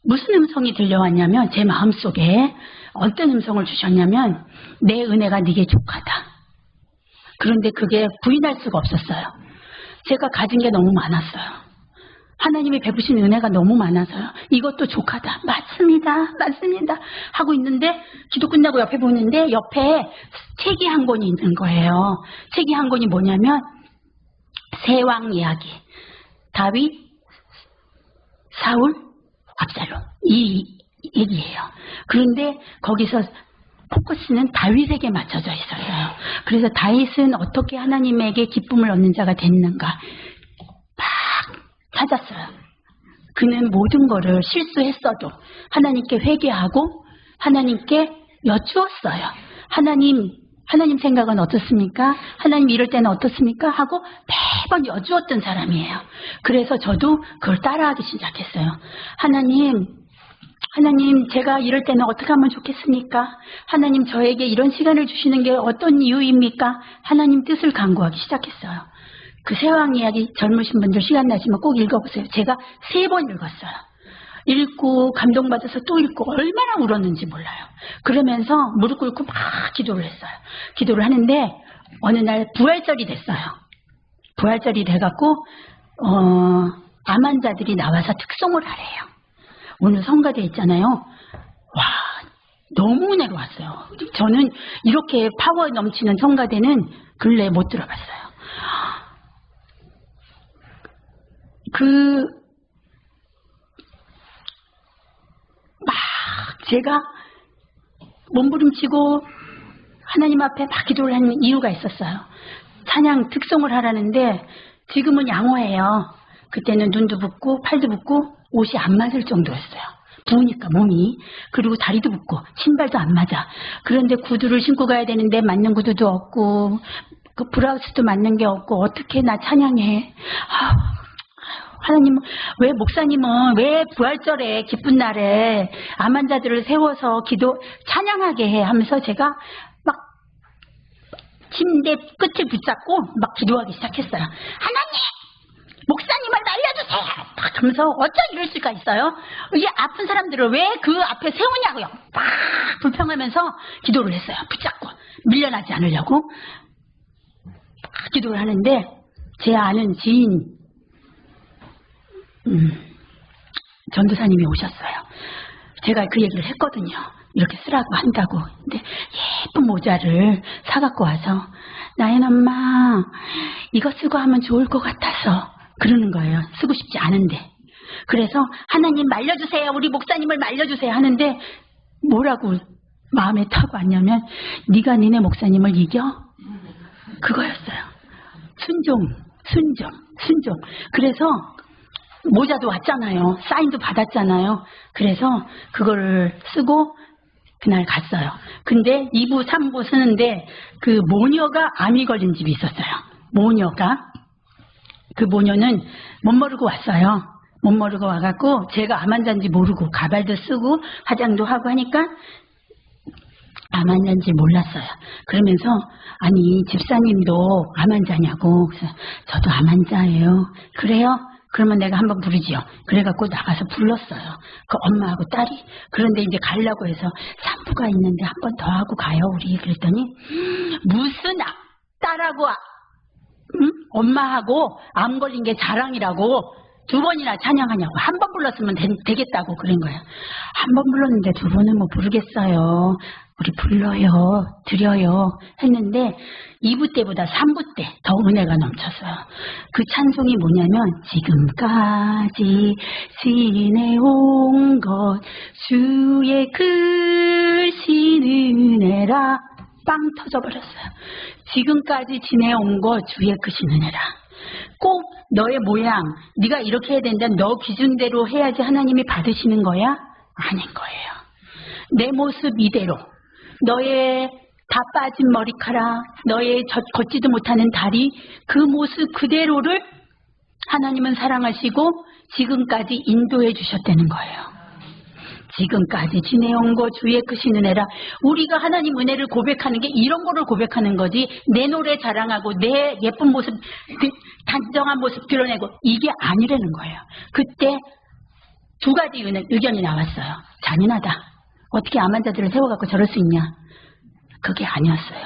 무슨 음성이 들려왔냐면 제 마음속에 어떤 음성을 주셨냐면 내 은혜가 네게 족하다. 그런데 그게 부인할 수가 없었어요. 제가 가진 게 너무 많았어요. 하나님이 베푸신 은혜가 너무 많아서요. 이것도 족하다. 맞습니다. 하고 있는데 기도 끝나고 옆에 보는데 옆에 책이 한 권이 있는 거예요. 책이 한 권이 뭐냐면 세왕 이야기. 다윗, 사울, 압살롬. 이 얘기예요. 그런데 거기서 포커스는 다윗에게 맞춰져 있었어요. 그래서 다윗은 어떻게 하나님에게 기쁨을 얻는 자가 됐는가 막 찾았어요. 그는 모든 거를 실수했어도 하나님께 회개하고 하나님께 여쭈었어요. 하나님 생각은 어떻습니까? 하나님 이럴 때는 어떻습니까? 하고 매번 여쭈었던 사람이에요. 그래서 저도 그걸 따라하기 시작했어요. 하나님 제가 이럴 때는 어떻게 하면 좋겠습니까? 하나님 저에게 이런 시간을 주시는 게 어떤 이유입니까? 하나님 뜻을 간구하기 시작했어요. 그 세왕 이야기 젊으신 분들 시간 나시면 꼭 읽어보세요. 제가 3번 읽었어요. 읽고 감동받아서 또 읽고 얼마나 울었는지 몰라요. 그러면서 무릎 꿇고 막 기도를 했어요. 기도를 하는데 어느 날 부활절이 됐어요. 부활절이 돼갖고 암 환자들이 나와서 특송을 하래요. 오늘 성가대 있잖아요. 와 너무 은혜로웠어요. 저는 이렇게 파워 넘치는 성가대는 근래에 못 들어봤어요. 막 제가 몸부림치고 하나님 앞에 막 기도를 하는 이유가 있었어요. 찬양 특송을 하라는데 지금은 양호해요. 그때는 눈도 붓고 팔도 붓고 옷이 안 맞을 정도였어요. 부으니까 몸이. 그리고 다리도 붓고 신발도 안 맞아. 그런데 구두를 신고 가야 되는데 맞는 구두도 없고 그 브라우스도 맞는 게 없고 어떻게 나 찬양해. 하나님 왜 목사님은 왜 부활절에 기쁜 날에 암 환자들을 세워서 찬양하게 해 하면서 제가 막 침대 끝을 붙잡고 막 기도하기 시작했어요. 하나님 목사님을 날려주세요. 막 하면서 어쩜 이럴 수가 있어요. 이게 아픈 사람들을 왜 그 앞에 세우냐고요. 막 불평하면서 기도를 했어요. 붙잡고 밀려나지 않으려고 막 기도를 하는데 제 아는 지인 전도사님이 오셨어요. 제가 그 얘기를 했거든요. 이렇게 쓰라고 한다고. 근데 예쁜 모자를 사갖고 와서 나연 엄마 이거 쓰고 하면 좋을 것 같아서 그러는 거예요. 쓰고 싶지 않은데. 그래서 하나님 말려주세요. 우리 목사님을 말려주세요 하는데 뭐라고 마음에 타고 왔냐면 네가 니네 목사님을 이겨? 그거였어요. 순종. 그래서 모자도 왔잖아요. 사인도 받았잖아요. 그래서 그거를 쓰고 그날 갔어요. 근데 2부, 3부 쓰는데 그 모녀가 암이 걸린 집이 있었어요. 모녀가. 그 모녀는 못 모르고 왔어요. 못 모르고 와갖고 제가 암 환자인지 모르고 가발도 쓰고 화장도 하고 하니까 암 환자인지 몰랐어요. 그러면서 아니 집사님도 암 환자냐고. 그래서 저도 암 환자예요. 그래요? 그러면 내가 한번 부르지요. 그래갖고 나가서 불렀어요. 그 엄마하고 딸이. 그런데 이제 가려고 해서 산부가 있는데 한 번 더 하고 가요 우리. 그랬더니 무슨 딸하고 엄마하고 암 걸린 게 자랑이라고 2번이나 찬양하냐고. 한 번 불렀으면 되겠다고 그런 거예요. 한 번 불렀는데 2번은 뭐 부르겠어요. 우리 불러요, 드려요 했는데 2부 때보다 3부 때 더 은혜가 넘쳤어요. 그 찬송이 뭐냐면 지금까지 지내온 것 주의 크신 은혜라. 빵 터져버렸어요. 지금까지 지내온 것 주의 크신 은혜라. 꼭 너의 모양, 네가 이렇게 해야 된다, 너 기준대로 해야지 하나님이 받으시는 거야? 아닌 거예요. 내 모습 이대로, 너의 다 빠진 머리카락, 너의 걷지도 못하는 다리, 그 모습 그대로를 하나님은 사랑하시고 지금까지 인도해 주셨다는 거예요. 지금까지 지내온 거 주의 크신 은혜라. 우리가 하나님 은혜를 고백하는 게 이런 거를 고백하는 거지, 내 노래 자랑하고 내 예쁜 모습, 단정한 모습 드러내고 이게 아니라는 거예요. 그때 2가지 의견이 나왔어요. 잔인하다. 어떻게 암 환자들을 세워갖고 저럴 수 있냐. 그게 아니었어요.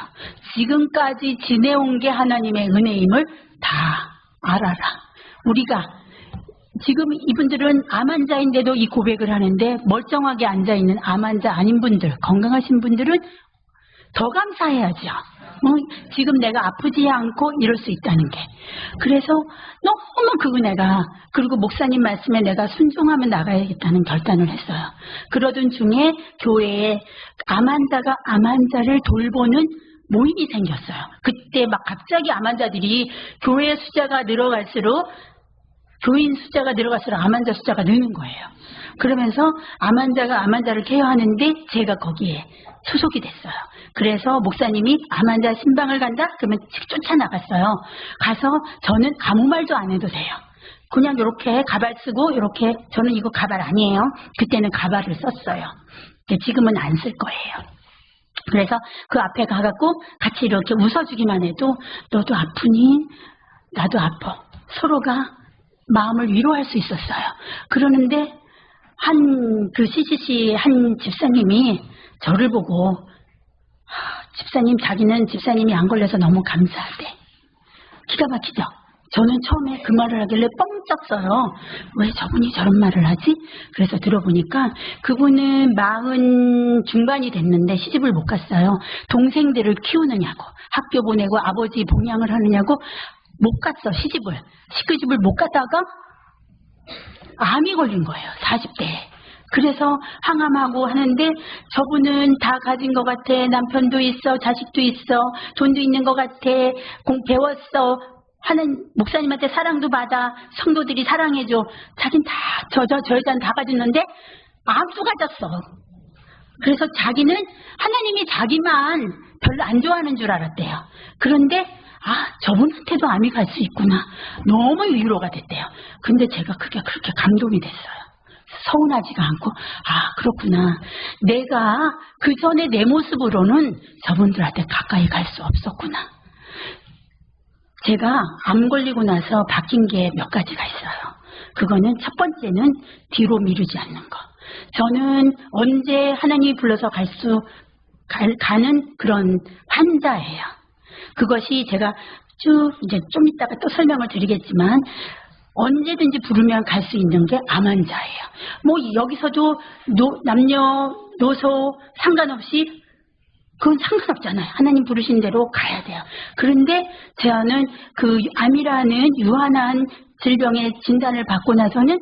지금까지 지내온 게 하나님의 은혜임을 다 알아라. 우리가 지금 이분들은 암 환자인데도 이 고백을 하는데 멀쩡하게 앉아있는 암 환자 아닌 분들, 건강하신 분들은 더 감사해야죠. 지금 내가 아프지 않고 이럴 수 있다는 게. 그래서 너무 그 은혜가, 그리고 목사님 말씀에 내가 순종하면 나가야겠다는 결단을 했어요. 그러던 중에 교회에 암 환자가 암 환자를 돌보는 모임이 생겼어요. 그때 막 갑자기 암 환자들이 교회 숫자가 늘어갈수록, 교인 숫자가 늘어갈수록 암 환자 숫자가 느는 거예요. 그러면서 암 환자가 암 환자를 케어하는데 제가 거기에 소속이 됐어요. 그래서 목사님이 암 환자 신방을 간다? 그러면 쫓아나갔어요. 가서 저는 아무 말도 안 해도 돼요. 그냥 이렇게 가발 쓰고, 이렇게, 저는 이거 가발 아니에요. 그때는 가발을 썼어요. 지금은 안 쓸 거예요. 그래서 그 앞에 가갖고 같이 이렇게 웃어주기만 해도 너도 아프니? 나도 아파. 서로가 마음을 위로할 수 있었어요. 그러는데 그 CCC 한 집사님이 저를 보고, 집사님, 자기는 집사님이 안 걸려서 너무 감사하대. 기가 막히죠? 저는 처음에 그 말을 하길래 뻥쩍 써요. 왜 저분이 저런 말을 하지? 그래서 들어보니까 그분은 40 중반이 됐는데 시집을 못 갔어요. 동생들을 키우느냐고, 학교 보내고 아버지 봉양을 하느냐고 못 갔어, 시집을. 시집을 못 갔다가 암이 걸린 거예요, 40대에. 그래서 항암하고 하는데 저분은 다 가진 것 같아. 남편도 있어, 자식도 있어, 돈도 있는 것 같아, 배웠어 하는 목사님한테 사랑도 받아, 성도들이 사랑해줘. 자긴 다 저 여자는 다 가졌는데 암도 가졌어. 그래서 자기는 하나님이 자기만 별로 안 좋아하는 줄 알았대요. 그런데 저분한테도 암이 갈 수 있구나. 너무 위로가 됐대요. 근데 제가 그게 그렇게 감동이 됐어요. 서운하지가 않고, 그렇구나. 내가 그 전에 내 모습으로는 저분들한테 가까이 갈 수 없었구나. 제가 암 걸리고 나서 바뀐 게 몇 가지가 있어요. 그거는 첫 번째는 뒤로 미루지 않는 거. 저는 언제 하나님이 불러서 가는 그런 환자예요. 그것이 제가 이제 좀 이따가 또 설명을 드리겠지만, 언제든지 부르면 갈 수 있는 게 암 환자예요. 뭐 여기서도 남녀노소 상관없이 그건 상관없잖아요. 하나님 부르신 대로 가야 돼요. 그런데 저는 그 암이라는 유한한 질병의 진단을 받고 나서는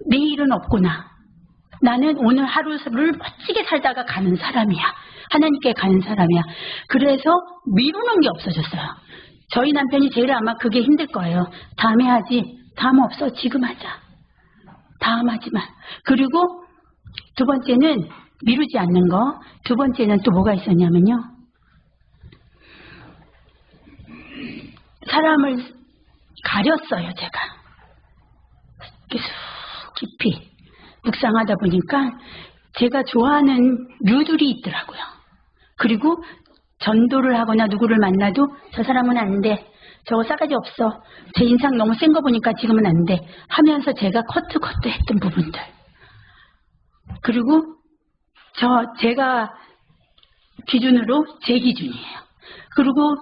내일은 없구나. 나는 오늘 하루를 멋지게 살다가 가는 사람이야. 하나님께 가는 사람이야. 그래서 미루는 게 없어졌어요. 저희 남편이 제일 아마 그게 힘들 거예요. 다음에 하지. 다음 없어. 지금 하자. 다음 하지만. 그리고 두 번째는 미루지 않는 거. 두 번째는 또 뭐가 있었냐면요. 사람을 가렸어요, 제가. 깊이 묵상하다 보니까 제가 좋아하는 류들이 있더라고요. 그리고 전도를 하거나 누구를 만나도 저 사람은 안 돼. 저거 싸가지 없어. 제 인상 너무 센 거 보니까 지금은 안 돼. 하면서 제가 커트 했던 부분들. 그리고 제가 기준으로 제 기준이에요. 그리고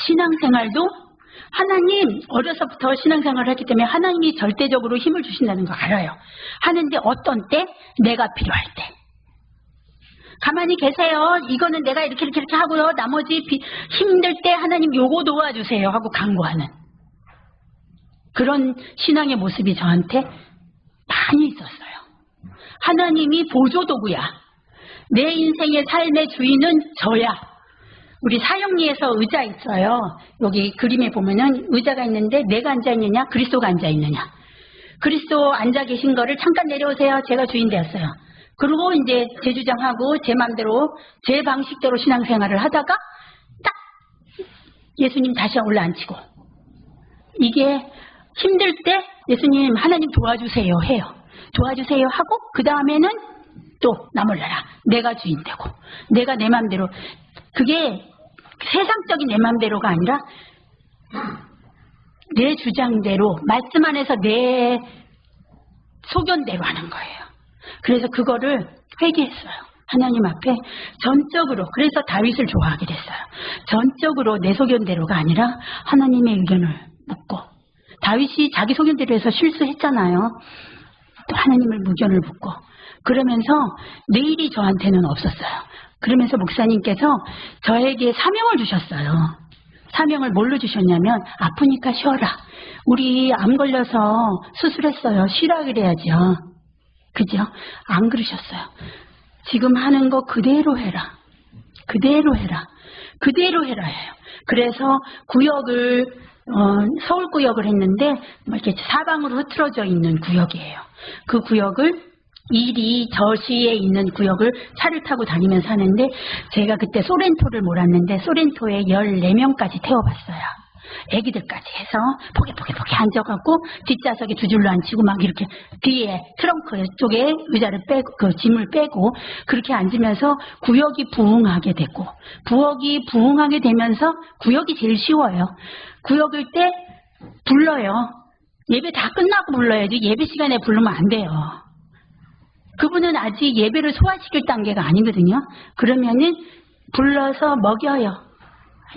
신앙생활도 하나님 어려서부터 신앙생활을 했기 때문에 하나님이 절대적으로 힘을 주신다는 거 알아요. 하는데 어떤 때? 내가 필요할 때. 가만히 계세요. 이거는 내가 이렇게 하고요. 나머지 힘들 때 하나님 요거 도와주세요 하고 간구하는 그런 신앙의 모습이 저한테 많이 있었어요. 하나님이 보조도구야. 내 인생의 삶의 주인은 저야. 우리 사형리에서 의자 있어요. 여기 그림에 보면은 의자가 있는데 내가 앉아있느냐 그리스도가 앉아있느냐. 그리스도 앉아 계신 거를 잠깐 내려오세요. 제가 주인 되었어요. 그리고 이제 제 주장하고 제 맘대로 제 방식대로 신앙생활을 하다가 딱 예수님 다시 올라앉히고, 이게 힘들 때 예수님 하나님 도와주세요 해요. 도와주세요 하고 그 다음에는 또 나 몰라라. 내가 주인 되고 내가 내 맘대로, 그게 세상적인 내 맘대로가 아니라 내 주장대로 말씀 안에서 내 소견대로 하는 거예요. 그래서 그거를 회개했어요. 하나님 앞에 전적으로. 그래서 다윗을 좋아하게 됐어요. 전적으로 내 소견대로가 아니라 하나님의 의견을 묻고. 다윗이 자기 소견대로 해서 실수했잖아요. 또 하나님의 의견을 묻고. 그러면서 내일이 저한테는 없었어요. 그러면서 목사님께서 저에게 사명을 주셨어요. 사명을 뭘로 주셨냐면 아프니까 쉬어라. 우리 암 걸려서 수술했어요. 쉬라 그래야죠. 그죠? 안 그러셨어요. 지금 하는 거 그대로 해라. 그대로 해라. 그대로 해라 해요. 그래서 구역을 서울구역을 했는데 이렇게 사방으로 흐트러져 있는 구역이에요. 그 구역을 일이 저시에 있는 구역을 차를 타고 다니면서 하는데, 제가 그때 소렌토를 몰았는데 소렌토에 14명까지 태워봤어요. 애기들까지 해서 포개 앉아갖고 뒷좌석에 두 줄로 앉히고 막 이렇게 뒤에 트렁크 쪽에 의자를 빼고 그 짐을 빼고 그렇게 앉으면서 구역이 부흥하게 되고, 구역이 부흥하게 되면서 구역이 제일 쉬워요. 구역일 때 불러요. 예배 다 끝나고 불러야지 예배 시간에 부르면 안 돼요. 그분은 아직 예배를 소화시킬 단계가 아니거든요. 그러면은 불러서 먹여요.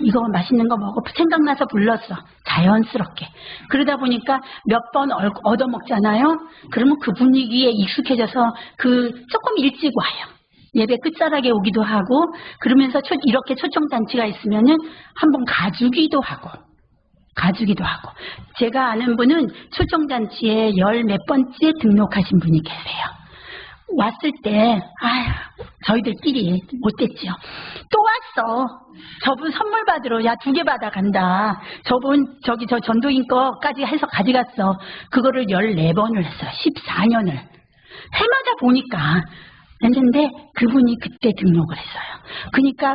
이거 맛있는 거 먹어. 생각나서 불렀어. 자연스럽게. 그러다 보니까 몇 번 얻어먹잖아요. 그러면 그 분위기에 익숙해져서 조금 일찍 와요. 예배 끝자락에 오기도 하고, 그러면서 이렇게 초청잔치가 있으면은 한번 가주기도 하고. 제가 아는 분은 초청잔치에 10몇 번째 등록하신 분이 계세요. 왔을 때 저희들끼리 못됐죠. 또 왔어. 저분 선물 받으러. 야, 2개 받아간다. 저분 저 전도인 거까지 해서 가져갔어. 그거를 14번을 했어요. 14년을. 해마다 보니까 했는데 그분이 그때 등록을 했어요. 그러니까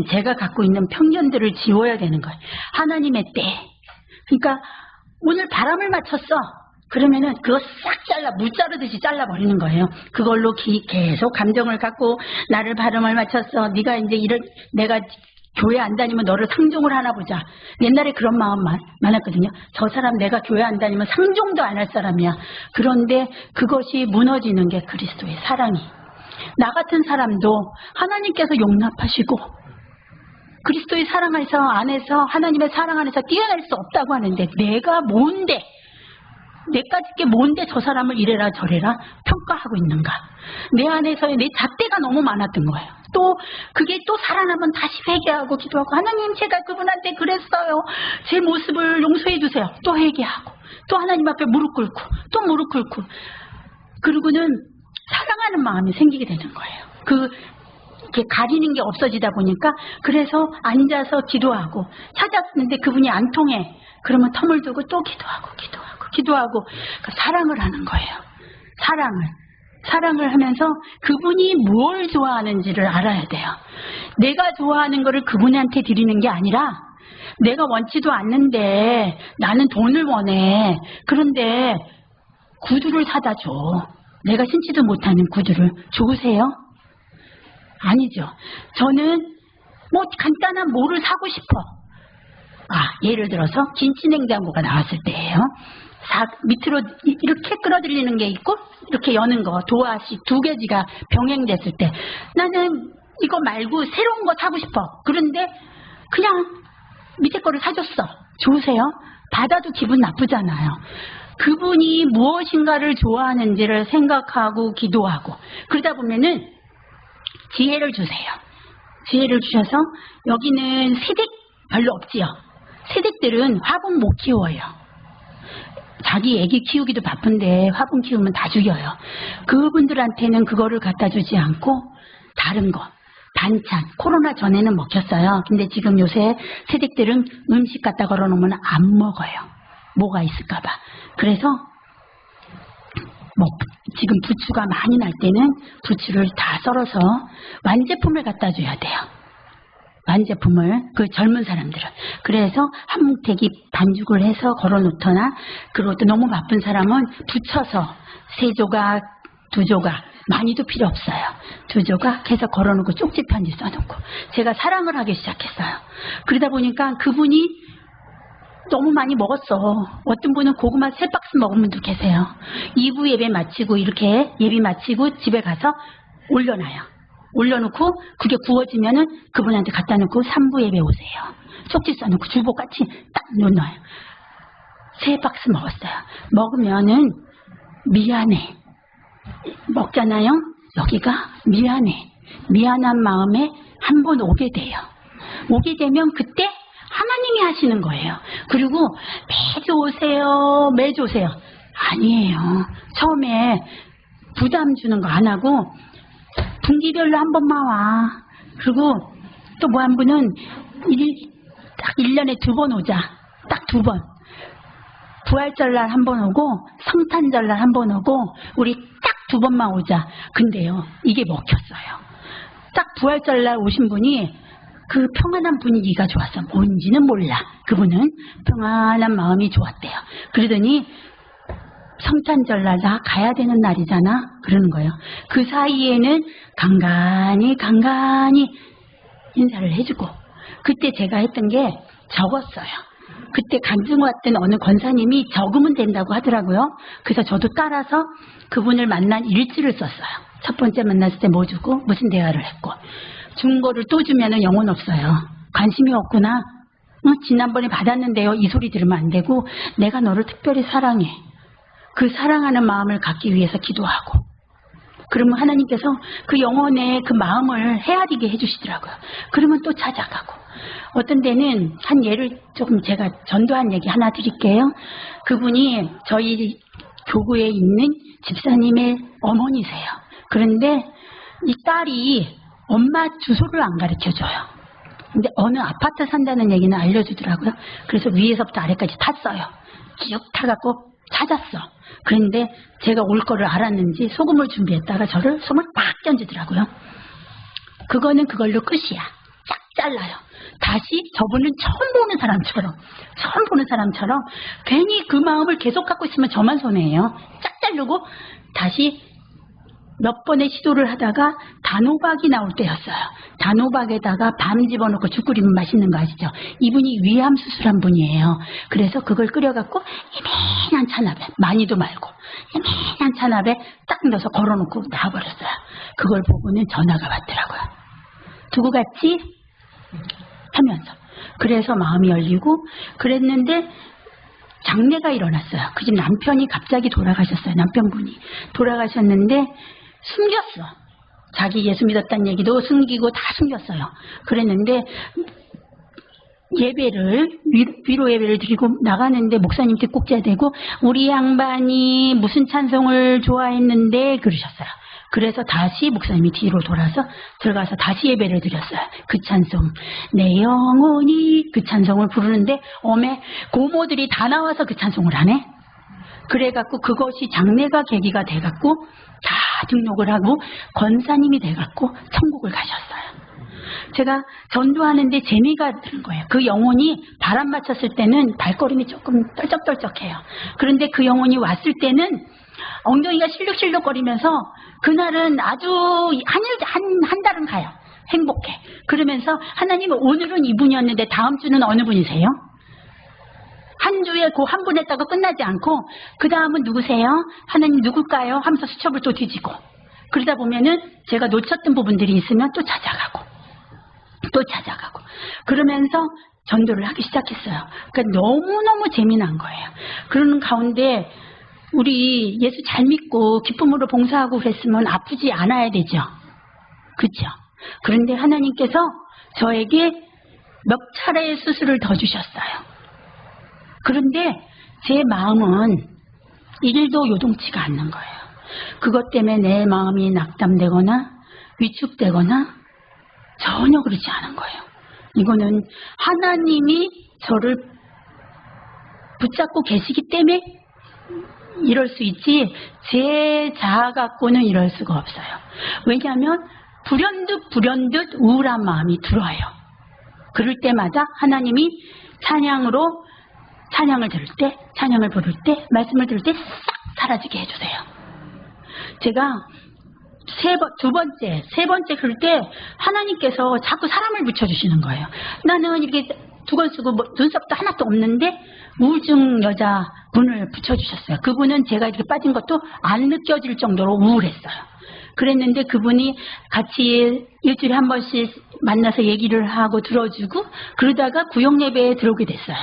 제가 갖고 있는 편견들을 지워야 되는 거예요. 하나님의 때. 그러니까 오늘 바람을 맞췄어. 그러면은 그거 싹 물 자르듯이 잘라버리는 거예요. 그걸로 계속 감정을 갖고 나를 바람을 맞췄어. 네가 이제 내가 교회 안 다니면 너를 상종을 하나 보자. 옛날에 그런 마음 많았거든요. 저 사람 내가 교회 안 다니면 상종도 안 할 사람이야. 그런데 그것이 무너지는 게 그리스도의 사랑이. 나 같은 사람도 하나님께서 용납하시고 그리스도의 사랑 안에서 하나님의 사랑 안에서 뛰어날 수 없다고 하는데, 내가 뭔데? 내까지 게 뭔데 저 사람을 이래라 저래라 평가하고 있는가? 내 안에서의 내 잣대가 너무 많았던 거예요. 또 그게 또 살아나면 다시 회개하고 기도하고, 하나님 제가 그분한테 그랬어요. 제 모습을 용서해 주세요. 또 회개하고 또 하나님 앞에 무릎 꿇고 또 무릎 꿇고, 그리고는 사랑하는 마음이 생기게 되는 거예요. 이렇게 가리는 게 없어지다 보니까. 그래서 앉아서 기도하고 찾았는데 그분이 안 통해. 그러면 텀을 두고 또 기도하고 그러니까 사랑을 하는 거예요. 사랑을 하면서 그분이 뭘 좋아하는지를 알아야 돼요. 내가 좋아하는 거를 그분한테 드리는 게 아니라, 내가 원치도 않는데 나는 돈을 원해. 그런데 구두를 사다 줘. 내가 신지도 못하는 구두를 좋으세요? 아니죠. 저는 간단한 뭐를 사고 싶어. 예를 들어서 김치냉장고가 나왔을 때예요. 밑으로 이렇게 끌어들이는 게 있고 이렇게 여는 거, 도화식 2개지가 병행됐을 때 나는 이거 말고 새로운 거 사고 싶어. 그런데 그냥 밑에 거를 사줬어. 좋으세요? 받아도 기분 나쁘잖아요. 그분이 무엇인가를 좋아하는지를 생각하고 기도하고 그러다 보면은 지혜를 주세요. 지혜를 주셔서 여기는 세댁 별로 없지요. 세댁들은 화분 못 키워요. 자기 애기 키우기도 바쁜데 화분 키우면 다 죽여요. 그분들한테는 그거를 갖다 주지 않고 다른 거 반찬 코로나 전에는 먹혔어요. 근데 지금 요새 세댁들은 음식 갖다 걸어놓으면 안 먹어요. 뭐가 있을까 봐. 그래서 지금 부추가 많이 날 때는 부추를 다 썰어서 완제품을 갖다 줘야 돼요. 완제품을 그 젊은 사람들은. 그래서 한 뭉태기 반죽을 해서 걸어놓거나 그리고 또 너무 바쁜 사람은 부쳐서 3조각 2조각 많이도 필요 없어요. 2조각 해서 걸어놓고 쪽지 편지 써놓고 제가 사랑을 하기 시작했어요. 그러다 보니까 그분이 너무 많이 먹었어. 어떤 분은 고구마 3박스 먹은 분도 계세요. 2부 예배 마치고 이렇게 예배 마치고 집에 가서 올려놔요. 올려놓고 그게 구워지면은 그분한테 갖다 놓고 3부 예배 오세요. 쪽지 써놓고 주보같이 딱 놓아요. 3박스 먹었어요. 먹으면은 미안해. 먹잖아요. 여기가 미안해. 미안한 마음에 한번 오게 돼요. 오게 되면 그때 하나님이 하시는 거예요. 그리고 매주 오세요. 매주 오세요. 아니에요. 처음에 부담 주는 거 안 하고 분기별로 한 번만 와. 그리고 또 뭐 한 분은 딱 1년에 2번 오자. 딱 2번. 부활절날 한 번 오고 성탄절날 한 번 오고 우리 딱 2번만 오자. 근데요. 이게 먹혔어요. 딱 부활절날 오신 분이 그 평안한 분위기가 좋았어. 뭔지는 몰라. 그분은 평안한 마음이 좋았대요. 그러더니 성탄절날 나 가야 되는 날이잖아. 그러는 거예요. 그 사이에는 간간히 인사를 해주고 그때 제가 했던 게 적었어요. 그때 간증 왔던 어느 권사님이 적으면 된다고 하더라고요. 그래서 저도 따라서 그분을 만난 일지를 썼어요. 첫 번째 만났을 때 뭐 주고 무슨 대화를 했고 준 거를 또 주면은 영혼 없어요. 관심이 없구나. 지난번에 받았는데요. 이 소리 들으면 안 되고 내가 너를 특별히 사랑해. 그 사랑하는 마음을 갖기 위해서 기도하고 그러면 하나님께서 그 영혼의 그 마음을 헤아리게 해주시더라고요. 그러면 또 찾아가고 어떤 데는 한 예를 조금 제가 전도한 얘기 하나 드릴게요. 그분이 저희 교구에 있는 집사님의 어머니세요. 그런데 이 딸이 엄마 주소를 안 가르쳐줘요. 근데 어느 아파트 산다는 얘기는 알려주더라고요. 그래서 위에서부터 아래까지 탔어요. 쭉 타갖고 찾았어. 그런데 제가 올 거를 알았는지 소금을 준비했다가 저를 손을 팍 던지더라고요. 그거는 그걸로 끝이야. 쫙 잘라요. 다시 저분은 처음 보는 사람처럼 괜히 그 마음을 계속 갖고 있으면 저만 손해예요. 쫙 자르고 다시 몇 번의 시도를 하다가 단호박이 나올 때였어요. 단호박에다가 밤 집어넣고 죽 끓이면 맛있는 거 아시죠? 이분이 위암 수술한 분이에요. 그래서 그걸 끓여갖고 예민한 찬압에 많이도 말고 예민한 찬압에 딱 넣어서 걸어놓고 나와버렸어요. 그걸 보고는 전화가 왔더라고요. 두고 갔지? 하면서 그래서 마음이 열리고 그랬는데 장례가 일어났어요. 그 집 남편이 갑자기 돌아가셨어요. 남편분이 돌아가셨는데 숨겼어. 자기 예수 믿었다는 얘기도 숨기고 다 숨겼어요. 그랬는데 예배를 위로 예배를 드리고 나가는데 목사님께 꼭지가 되고 우리 양반이 무슨 찬송을 좋아했는데 그러셨어요. 그래서 다시 목사님이 뒤로 돌아서 들어가서 다시 예배를 드렸어요. 그 찬송 내 영혼이 그 찬송을 부르는데 어메 고모들이 다 나와서 그 찬송을 하네. 그래갖고 그것이 장례가 계기가 돼갖고 다 등록을 하고 권사님이 돼갖고 천국을 가셨어요. 제가 전도하는데 재미가 드는 거예요. 그 영혼이 바람 맞췄을 때는 발걸음이 조금 떨쩍떨쩍해요. 그런데 그 영혼이 왔을 때는 엉덩이가 실룩실룩거리면서 그날은 아주 한 달은 가요. 행복해. 그러면서 하나님은 오늘은 이분이었는데 다음 주는 어느 분이세요? 한 주에 그 한 분 했다가 끝나지 않고 그 다음은 누구세요? 하나님 누굴까요? 하면서 수첩을 또 뒤지고 그러다 보면은 제가 놓쳤던 부분들이 있으면 또 찾아가고 그러면서 전도를 하기 시작했어요. 그러니까 너무너무 재미난 거예요. 그러는 가운데 우리 예수 잘 믿고 기쁨으로 봉사하고 그랬으면 아프지 않아야 되죠. 그렇죠? 그런데 하나님께서 저에게 몇 차례의 수술을 더 주셨어요. 그런데 제 마음은 일도 요동치가 않는 거예요. 그것 때문에 내 마음이 낙담되거나 위축되거나 전혀 그렇지 않은 거예요. 이거는 하나님이 저를 붙잡고 계시기 때문에 이럴 수 있지 제 자아 갖고는 이럴 수가 없어요. 왜냐하면 불현듯 우울한 마음이 들어요. 그럴 때마다 하나님이 찬양을 들을 때, 찬양을 부를 때, 말씀을 들을 때 싹 사라지게 해주세요. 제가 세 번째 그럴 때 하나님께서 자꾸 사람을 붙여주시는 거예요. 나는 이렇게 두건 쓰고 눈썹도 하나도 없는데 우울증 여자분을 붙여주셨어요. 그분은 제가 이렇게 빠진 것도 안 느껴질 정도로 우울했어요. 그랬는데 그분이 같이 일주일에 한 번씩 만나서 얘기를 하고 들어주고 그러다가 구역예배에 들어오게 됐어요.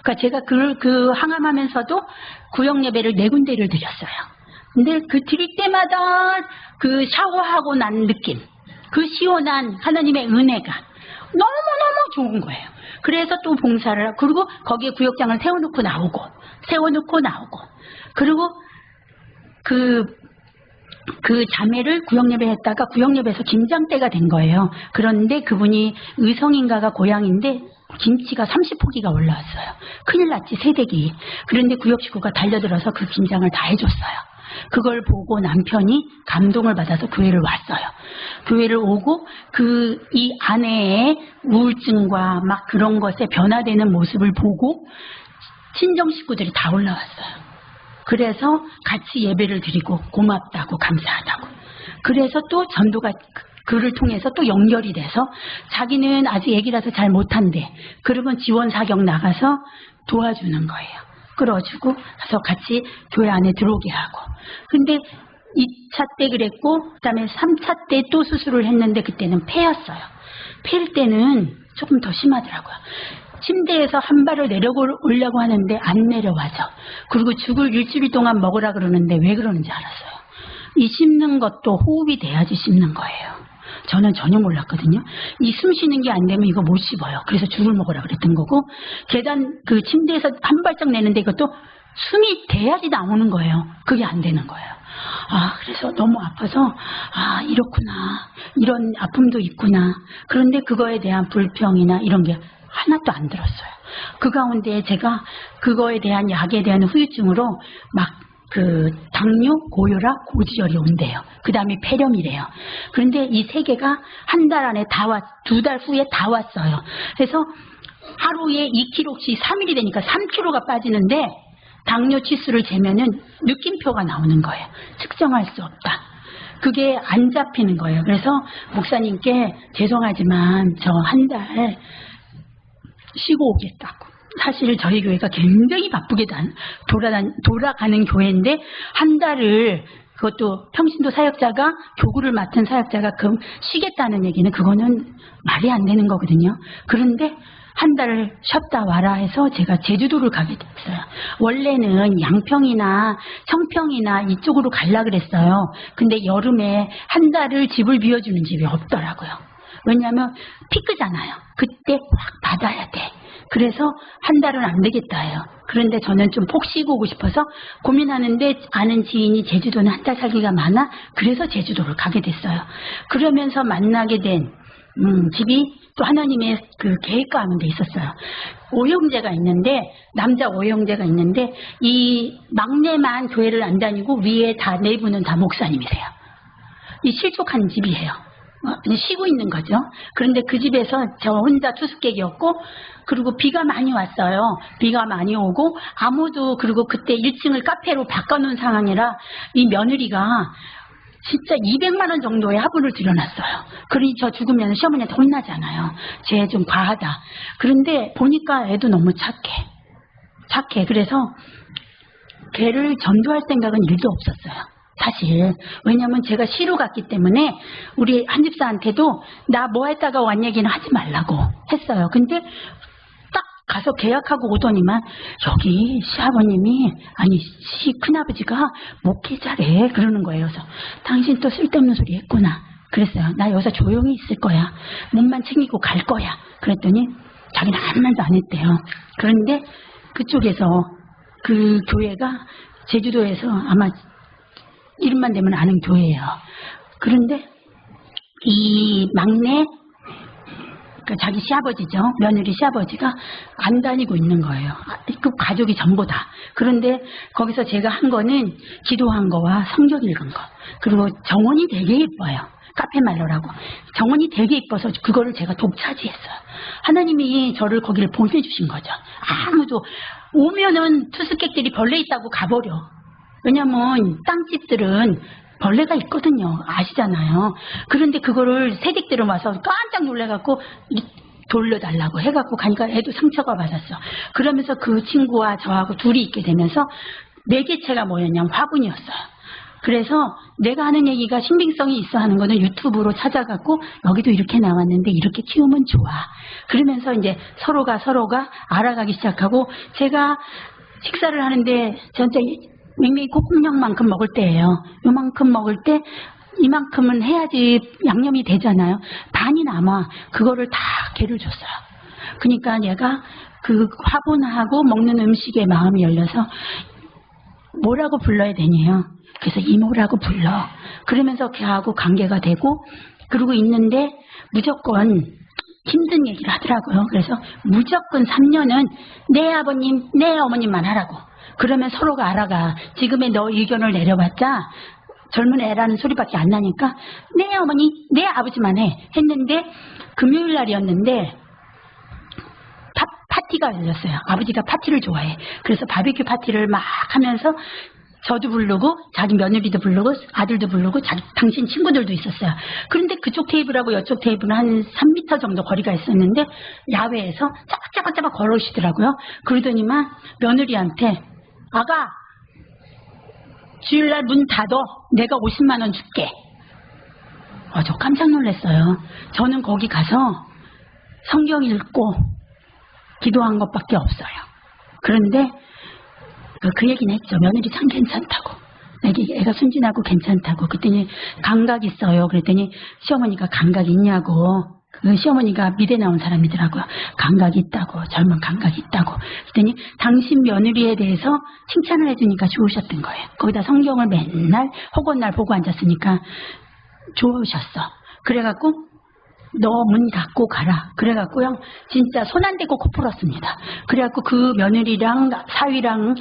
그러니까 제가 그 항암하면서도 구역예배를 4군데를 드렸어요. 근데 그 드릴 때마다 그 샤워하고 난 느낌, 그 시원한 하나님의 은혜가 너무너무 좋은 거예요. 그래서 또 봉사를 하고, 그리고 거기에 구역장을 세워놓고 나오고, 그리고 그 자매를 구역예배 했다가 구역예배에서 김장대가 된 거예요. 그런데 그분이 의성인가가 고향인데 김치가 30포기가 올라왔어요. 큰일 났지, 세대기. 그런데 구역 식구가 달려들어서 그 김장을 다 해줬어요. 그걸 보고 남편이 감동을 받아서 교회를 왔어요. 교회를 오고 이 아내의 우울증과 막 그런 것에 변화되는 모습을 보고 친정 식구들이 다 올라왔어요. 그래서 같이 예배를 드리고 고맙다고 감사하다고. 그래서 또 전도가 그를 통해서 또 연결이 돼서 자기는 아직 애기라서 잘 못한대. 그러면 지원 사격 나가서 도와주는 거예요. 끌어주고 가서 같이 교회 안에 들어오게 하고. 근데 2차 때 그랬고 그다음에 3차 때 또 수술을 했는데 그때는 폐였어요. 폐일 때는 조금 더 심하더라고요. 침대에서 한 발을 내려오려고 하는데 안 내려와서. 그리고 죽을 일주일 동안 먹으라 그러는데 왜 그러는지 알았어요. 이 씹는 것도 호흡이 돼야지 씹는 거예요. 저는 전혀 몰랐거든요. 이 숨 쉬는 게 안 되면 이거 못 씹어요. 그래서 죽을 먹으라 그랬던 거고, 계단 그 침대에서 한 발짝 내는데 이것도 숨이 돼야지 나오는 거예요. 그게 안 되는 거예요. 그래서 너무 아파서 이렇구나, 이런 아픔도 있구나. 그런데 그거에 대한 불평이나 이런 게 하나도 안 들었어요. 그 가운데 제가 그거에 대한 약에 대한 후유증으로 막 당뇨, 고혈압, 고지혈이 온대요. 그 다음에 폐렴이래요. 그런데 이 3개가 한 달 안에 2달 후에 다 왔어요. 그래서 하루에 2kg씩 3일이 되니까 3kg가 빠지는데 당뇨 치수를 재면은 느낌표가 나오는 거예요. 측정할 수 없다. 그게 안 잡히는 거예요. 그래서 목사님께 죄송하지만 저 한 달 쉬고 오겠다고. 사실 저희 교회가 굉장히 바쁘게 돌아가는 교회인데 한 달을 그것도 평신도 사역자가 교구를 맡은 사역자가 쉬겠다는 얘기는 그거는 말이 안 되는 거거든요. 그런데 한 달을 쉬었다 와라 해서 제가 제주도를 가게 됐어요. 원래는 양평이나 청평이나 이쪽으로 가려고 그랬어요. 근데 여름에 한 달을 집을 비워주는 집이 없더라고요. 왜냐하면 피크잖아요. 그때 확 받아야 돼. 그래서 한 달은 안 되겠다 해요. 그런데 저는 좀 폭 쉬고 오고 싶어서 고민하는데 아는 지인이 제주도는 한 달 살기가 많아. 그래서 제주도를 가게 됐어요. 그러면서 만나게 된 집이 또 하나님의 그 계획 가운데 있었어요. 5형제가 있는데, 남자 5형제가 있는데 이 막내만 교회를 안 다니고 위에 다 4분은 다 목사님이세요. 이 실족한 집이에요. 쉬고 있는 거죠. 그런데 그 집에서 저 혼자 투숙객이었고, 그리고 비가 많이 왔어요. 비가 많이 오고 그리고 그때 1층을 카페로 바꿔놓은 상황이라 이 며느리가 진짜 200만 원 정도의 화분을 들여놨어요. 그러니 저 죽으면 시어머니한테 혼나잖아요. 쟤 좀 과하다. 그런데 보니까 애도 너무 착해. 그래서 걔를 전도할 생각은 1도 없었어요. 사실. 왜냐면 제가 시로 갔기 때문에 우리 한 집사한테도 나 뭐 했다가 왔 얘기는 하지 말라고 했어요. 근데 가서 계약하고 오더니만 여기 시아버님이 아니 큰아버지가 목회자래 그러는 거예요. 그래서 당신 또 쓸데없는 소리 했구나 그랬어요. 나 여기서 조용히 있을 거야. 몸만 챙기고 갈 거야. 그랬더니 자기는 아무 말도 안 했대요. 그런데 그쪽에서 그 교회가 제주도에서 아마 이름만 되면 아는 교회예요. 그런데 이 막내 그러니까 자기 시아버지죠. 며느리 시아버지가 안 다니고 있는 거예요. 그 가족이 전부 다. 그런데 거기서 제가 한 거는 기도한 거와 성경 읽은 거. 그리고 정원이 되게 예뻐요. 카페말로라고. 정원이 되게 예뻐서 그거를 제가 독차지했어요. 하나님이 저를 거기를 보내주신 거죠. 아무도 오면은 투숙객들이 벌레 있다고 가버려. 왜냐면 땅집들은 벌레가 있거든요. 아시잖아요. 그런데 그거를 새댁들은 와서 깜짝 놀래갖고 돌려달라고 해갖고 가니까 애도 상처가 받았어. 그러면서 그 친구와 저하고 둘이 있게 되면서 매개체가 뭐였냐면 화분이었어요. 그래서 내가 하는 얘기가 신빙성이 있어 하는 거는 유튜브로 찾아갖고 여기도 이렇게 나왔는데 이렇게 키우면 좋아. 그러면서 이제 서로가 알아가기 시작하고 제가 식사를 하는데 진짜 맹맹이 콧구멍만큼 먹을 때예요. 요만큼 먹을 때 이만큼은 해야지 양념이 되잖아요. 반이 남아. 그거를 다 걔를 줬어요. 그러니까 얘가 그 화분하고 먹는 음식에 마음이 열려서 뭐라고 불러야 되냐요. 그래서 이모라고 불러. 그러면서 걔하고 관계가 되고 그러고 있는데 무조건 힘든 얘기를 하더라고요. 그래서 무조건 3년은 내 아버님, 내 어머님만 하라고. 그러면 서로가 알아가. 지금의 너 의견을 내려봤자 젊은 애라는 소리밖에 안 나니까 내 어머니, 내 아버지만 해. 했는데 금요일 날이었는데 파티가 열렸어요. 아버지가 파티를 좋아해. 그래서 바비큐 파티를 막 하면서 저도 부르고 자기 며느리도 부르고 아들도 부르고 당신 친구들도 있었어요. 그런데 그쪽 테이블하고 이쪽 테이블은 한 3m 정도 거리가 있었는데 야외에서 짜박짜박 걸어오시더라고요. 그러더니만 며느리한테 아가 주일날 문 닫어. 내가 50만 원 줄게. 저 깜짝 놀랐어요. 저는 거기 가서 성경 기도한 것밖에 없어요. 그런데 그 얘기는 했죠. 며느리 참 괜찮다고. 애가 순진하고 괜찮다고. 그랬더니 감각 있어요. 그랬더니 시어머니가 감각 있냐고. 그 시어머니가 미대 나온 사람이더라고요. 감각이 있다고. 젊은 감각이 있다고. 그랬더니 당신 며느리에 대해서 칭찬을 해주니까 좋으셨던 거예요. 거기다 성경을 맨날 허구날 보고 앉았으니까 좋으셨어. 그래갖고 너 문 닫고 가라. 그래갖고요. 진짜 손 안 대고 코 풀었습니다. 그래갖고 그 며느리랑 사위랑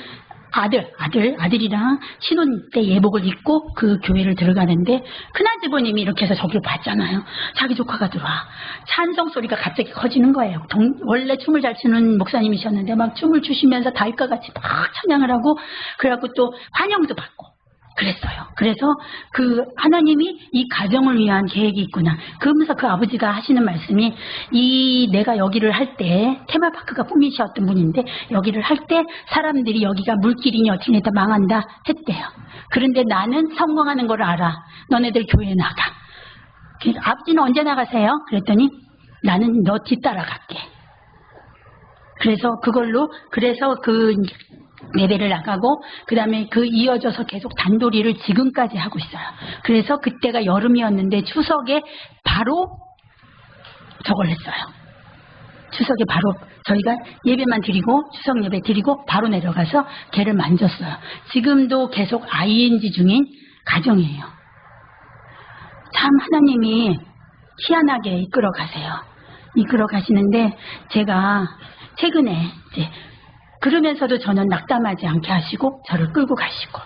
아들이랑 신혼 때 예복을 입고 그 교회를 들어가는데 큰아주버님이 이렇게 해서 저기를 봤잖아요. 자기 조카가 들어와. 찬송 소리가 갑자기 커지는 거예요. 원래 춤을 잘 추는 목사님이셨는데 막 춤을 추시면서 다윗과 같이 막 찬양을 하고 그래갖고 또 환영도 받고 그랬어요. 그래서 그 하나님이 이 가정을 위한 계획이 있구나. 그러면서 그 아버지가 하시는 말씀이 내가 여기를 할 때 테마파크가 꿈이셨던 분인데 여기를 할 때 사람들이 여기가 물길이니 어찌니 다 망한다 했대요. 그런데 나는 성공하는 걸 알아. 너네들 교회에 나가. 아버지는 언제 나가세요? 그랬더니 나는 너 뒤따라 갈게. 그래서 그 예배를 나가고 그 다음에 이어져서 계속 단도리를 지금까지 하고 있어요. 그래서 그때가 여름이었는데 추석에 바로 저걸 했어요. 추석에 바로 저희가 예배만 드리고 추석 예배 드리고 바로 내려가서 걔를 만졌어요. 지금도 계속 ING 중인 가정이에요. 참 하나님이 희한하게 이끌어 가세요. 이끌어 가시는데 제가 최근에 이제 그러면서도 저는 낙담하지 않게 하시고 저를 끌고 가시고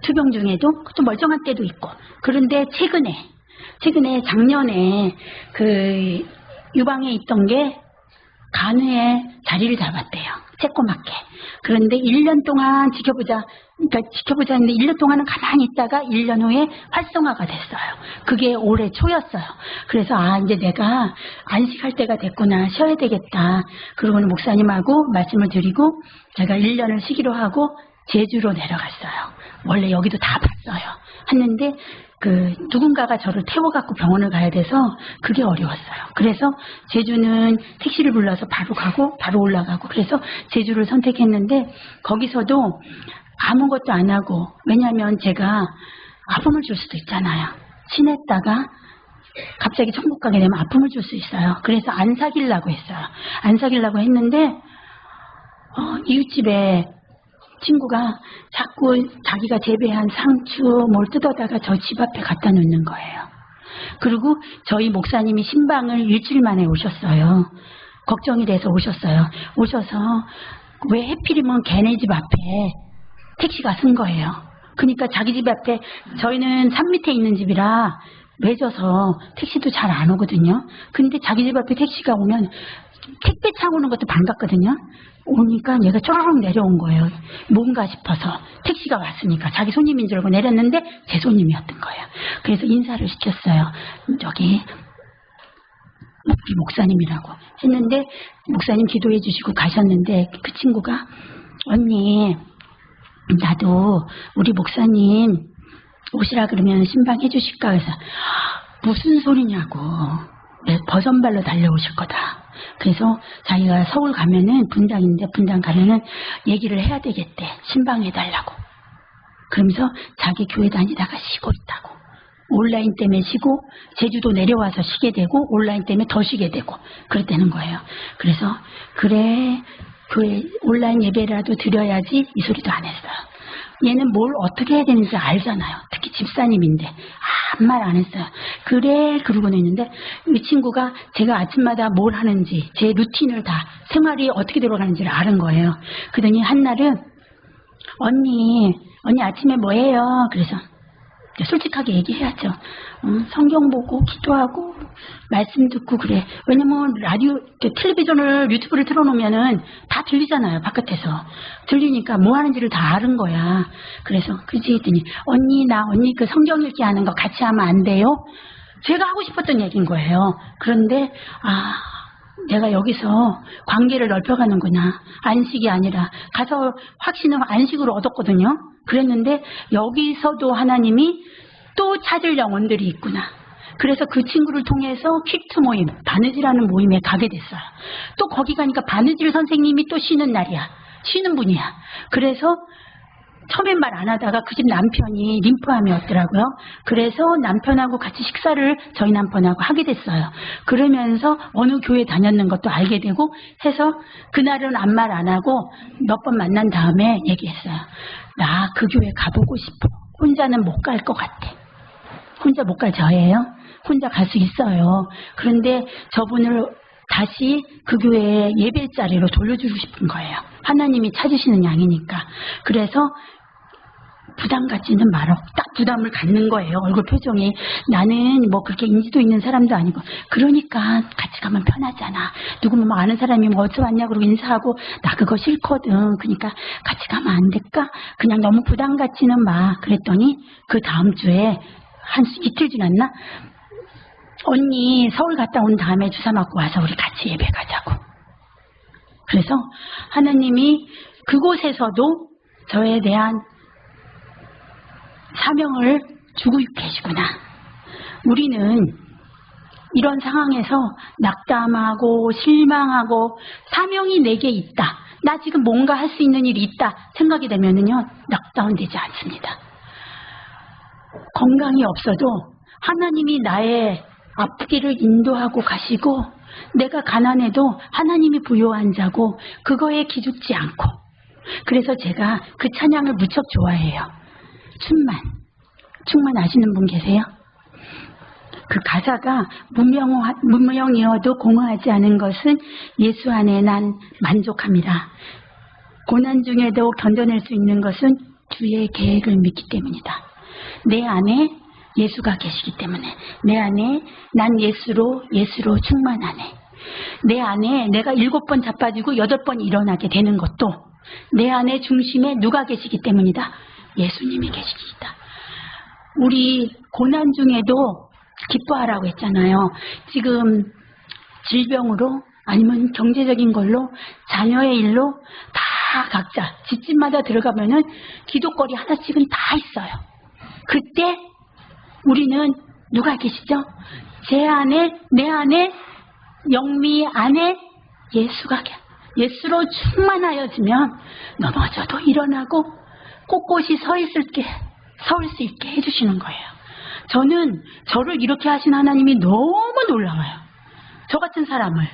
투병 중에도 좀 멀쩡한 때도 있고 그런데 최근에 작년에 그 유방에 있던 게 간회에 자리를 잡았대요. 새꼬맣게. 그런데 1년 동안 지켜보자 했는데 1년 동안은 가만히 있다가 1년 후에 활성화가 됐어요. 그게 올해 초였어요. 그래서 이제 내가 안식할 때가 됐구나. 쉬어야 되겠다. 그러고는 목사님하고 말씀을 드리고 제가 1년을 쉬기로 하고 제주로 내려갔어요. 원래 여기도 다 봤어요. 했는데 누군가가 저를 태워갖고 병원을 가야 돼서 그게 어려웠어요. 그래서 제주는 택시를 불러서 바로 가고 바로 올라가고 그래서 제주를 선택했는데 거기서도 아무것도 안 하고 왜냐하면 제가 아픔을 줄 수도 있잖아요. 친했다가 갑자기 천국 가게 되면 아픔을 줄 수 있어요. 그래서 안 사귀려고 했어요. 안 사귀려고 했는데 이웃집에 친구가 자꾸 자기가 재배한 상추 뭘 뜯어다가 저 집 앞에 갖다 놓는 거예요. 그리고 저희 목사님이 신방을 일주일 만에 오셨어요. 걱정이 돼서 오셨어요. 오셔서 왜 해필이면 걔네 집 앞에 택시가 쓴 거예요. 그러니까 자기 집 앞에 저희는 산 밑에 있는 집이라 외져서 택시도 잘 안 오거든요. 근데 자기 집 앞에 택시가 오면 택배 차 오는 것도 반갑거든요. 오니까 얘가 쪼르륵 내려온 거예요. 뭔가 싶어서 택시가 왔으니까 자기 손님인 줄 알고 내렸는데 제 손님이었던 거예요. 그래서 인사를 시켰어요. 저기 우리 목사님이라고 했는데 목사님 기도해 주시고 가셨는데 그 친구가 언니 나도 우리 목사님 오시라 그러면 신방 해주실까? 그래서 무슨 소리냐고 버선발로 달려오실 거다. 그래서 자기가 서울 가면은 분당인데 분당 가면은 얘기를 해야 되겠대. 신방해달라고. 그러면서 자기 교회 다니다가 쉬고 있다고. 온라인 때문에 쉬고 제주도 내려와서 쉬게 되고 온라인 때문에 더 쉬게 되고 그랬다는 거예요. 그래서 그래 교회 온라인 예배라도 드려야지 이 소리도 안 했어요. 얘는 뭘 어떻게 해야 되는지 알잖아요. 특히 집사님인데 아무 말 안 했어요. 그래 그러고는 있는데 이 친구가 제가 아침마다 뭘 하는지 제 루틴을 다 생활이 어떻게 돌아가는지를 아는 거예요. 그러더니 한날은 언니 아침에 뭐 해요? 그래서 솔직하게 얘기해야죠. 성경 보고 기도하고 말씀 듣고 그래. 왜냐면 라디오, 텔레비전을 유튜브를 틀어놓으면은 다 들리잖아요. 바깥에서 들리니까 뭐 하는지를 다 아는 거야. 그래서 그렇지 했더니 언니 그 성경 읽기 하는 거 같이 하면 안 돼요? 제가 하고 싶었던 얘기인 거예요. 그런데 내가 여기서 관계를 넓혀가는구나. 안식이 아니라 가서 확신은 안식으로 얻었거든요. 그랬는데 여기서도 하나님이 또 찾을 영혼들이 있구나. 그래서 그 친구를 통해서 퀵트 모임, 바느질하는 모임에 가게 됐어요. 또 거기 가니까 바느질 선생님이 또 쉬는 날이야. 쉬는 분이야. 그래서 처음엔 말 안 하다가 그 집 남편이 림프암이었더라고요. 그래서 남편하고 같이 식사를 저희 남편하고 하게 됐어요. 그러면서 어느 교회 다녔는 것도 알게 되고 해서 그날은 아무 말 안 하고 몇 번 만난 다음에 얘기했어요. 나 그 교회 가보고 싶어. 혼자는 못 갈 것 같아. 혼자 못 갈 저예요. 혼자 갈 수 있어요. 그런데 저분을 다시 그 교회에 예배 자리로 돌려주고 싶은 거예요. 하나님이 찾으시는 양이니까. 그래서 부담 갖지는 말어. 딱 부담을 갖는 거예요. 얼굴 표정이. 나는 뭐 그렇게 인지도 있는 사람도 아니고. 그러니까 같이 가면 편하잖아. 누구 뭐 아는 사람이 뭐 어디서 왔냐 그러고 인사하고 나 그거 싫거든. 그러니까 같이 가면 안 될까? 그냥 너무 부담 갖지는 마. 그랬더니 그 다음 주에 한 이틀 지났나? 언니 서울 갔다 온 다음에 주사 맞고 와서 우리 같이 예배 가자고. 그래서 하나님이 그곳에서도 저에 대한 사명을 주고 계시구나. 우리는 이런 상황에서 낙담하고 실망하고 사명이 내게 있다. 나 지금 뭔가 할 수 있는 일이 있다 생각이 되면은요 낙다운되지 않습니다. 건강이 없어도 하나님이 나의 앞길을 인도하고 가시고 내가 가난해도 하나님이 부요한 자고 그거에 기죽지 않고 그래서 제가 그 찬양을 무척 좋아해요. 충만 아시는 분 계세요? 그 가사가 무명이어도 공허하지 않은 것은 예수 안에 난 만족함이라. 고난 중에도 견뎌낼 수 있는 것은 주의 계획을 믿기 때문이다. 내 안에 예수가 계시기 때문에 내 안에 난 예수로 충만하네. 내 안에 내가 7번 자빠지고 8번 일어나게 되는 것도 내 안에 중심에 누가 계시기 때문이다. 예수님이 계시기다. 우리 고난 중에도 기뻐하라고 했잖아요. 지금 질병으로 아니면 경제적인 걸로 자녀의 일로 다 각자 집집마다 들어가면은 기도거리 하나씩은 다 있어요. 그때 우리는 누가 계시죠? 제 안에, 내 안에, 영미 안에 예수로 충만하여지면 넘어져도 일어나고 꼿꼿이 서울 수 있게 해주시는 거예요. 저는 저를 이렇게 하신 하나님이 너무 놀라워요. 저 같은 사람을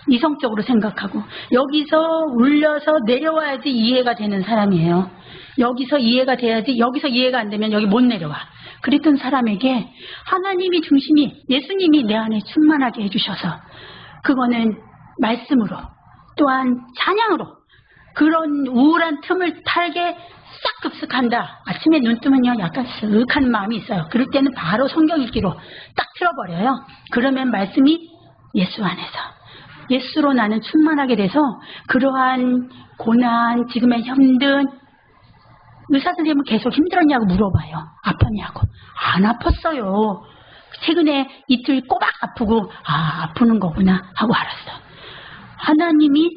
이성적으로 생각하고 여기서 울려서 내려와야지 이해가 되는 사람이에요. 여기서 이해가 돼야지, 여기서 이해가 안 되면 여기 못 내려와. 그랬던 사람에게 하나님이 중심이, 예수님이 내 안에 충만하게 해주셔서 그거는 말씀으로 또한 찬양으로 그런 우울한 틈을 탈게 싹 급습한다. 아침에 눈 뜨면요 약간 쓱한 마음이 있어요. 그럴 때는 바로 성경 읽기로 딱 틀어버려요. 그러면 말씀이 예수 안에서, 예수로 나는 충만하게 돼서 그러한 고난, 지금의 힘든, 의사 선생님은 계속 힘들었냐고 물어봐요. 아팠냐고. 안 아팠어요. 최근에 이틀 꼬박 아프고 아프는 거구나 하고 알았어. 하나님이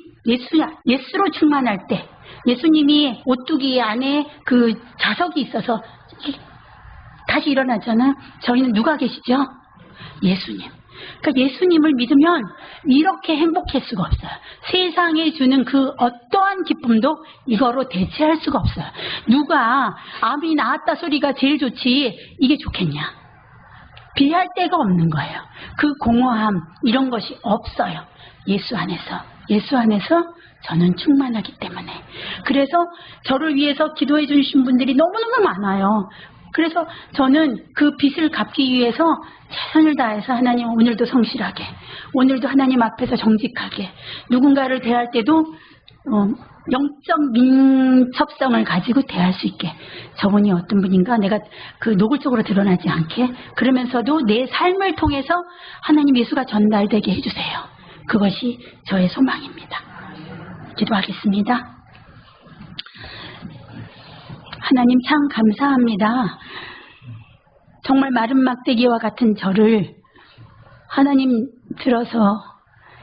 예수로 충만할 때, 예수님이 오뚜기 안에 그 자석이 있어서 다시 일어나잖아. 저희는 누가 계시죠? 예수님. 그러니까 예수님을 믿으면 이렇게 행복할 수가 없어요. 세상에 주는 그 어떠한 기쁨도 이거로 대체할 수가 없어요. 누가 암이 나았다 소리가 제일 좋지 이게 좋겠냐? 비할 데가 없는 거예요. 그 공허함 이런 것이 없어요. 예수 안에서 저는 충만하기 때문에. 그래서 저를 위해서 기도해 주신 분들이 너무너무 많아요. 그래서 저는 그 빚을 갚기 위해서 최선을 다해서 하나님 오늘도 성실하게, 오늘도 하나님 앞에서 정직하게, 누군가를 대할 때도 영적 민첩성을 가지고 대할 수 있게, 저분이 어떤 분인가 내가 그 노골적으로 드러나지 않게, 그러면서도 내 삶을 통해서 하나님 예수가 전달되게 해주세요. 그것이 저의 소망입니다. 기도하겠습니다. 하나님 참 감사합니다. 정말 마른 막대기와 같은 저를 하나님 들어서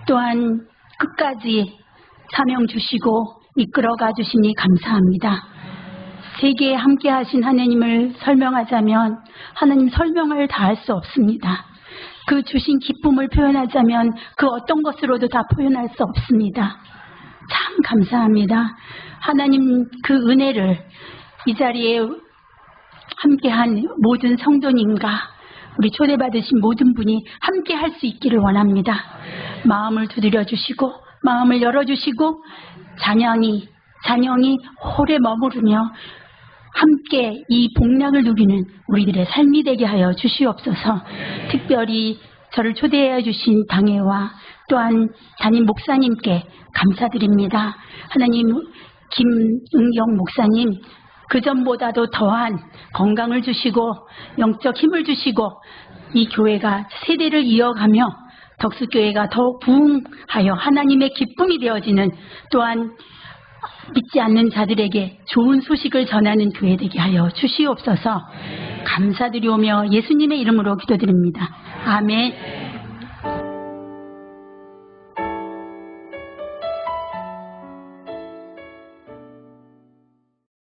또한 끝까지 사명 주시고 이끌어가 주시니 감사합니다. 세계에 함께 하신 하나님을 설명하자면 하나님 설명을 다할 수 없습니다. 그 주신 기쁨을 표현하자면 그 어떤 것으로도 다 표현할 수 없습니다. 참 감사합니다. 하나님 그 은혜를 이 자리에 함께한 모든 성도님과 우리 초대받으신 모든 분이 함께 할 수 있기를 원합니다. 마음을 두드려 주시고 마음을 열어주시고 잔영이 홀에 머무르며 함께 이 복락을 누리는 우리들의 삶이 되게 하여 주시옵소서. 특별히 저를 초대해 주신 당회와 또한 담임 목사님께 감사드립니다. 하나님 김은경 목사님 그전보다도 더한 건강을 주시고 영적 힘을 주시고 이 교회가 세대를 이어가며 덕수교회가 더욱 부흥하여 하나님의 기쁨이 되어지는, 또한 믿지 않는 자들에게 좋은 소식을 전하는 교회 되게 하여 주시옵소서. 감사드리오며 예수님의 이름으로 기도드립니다. 아멘.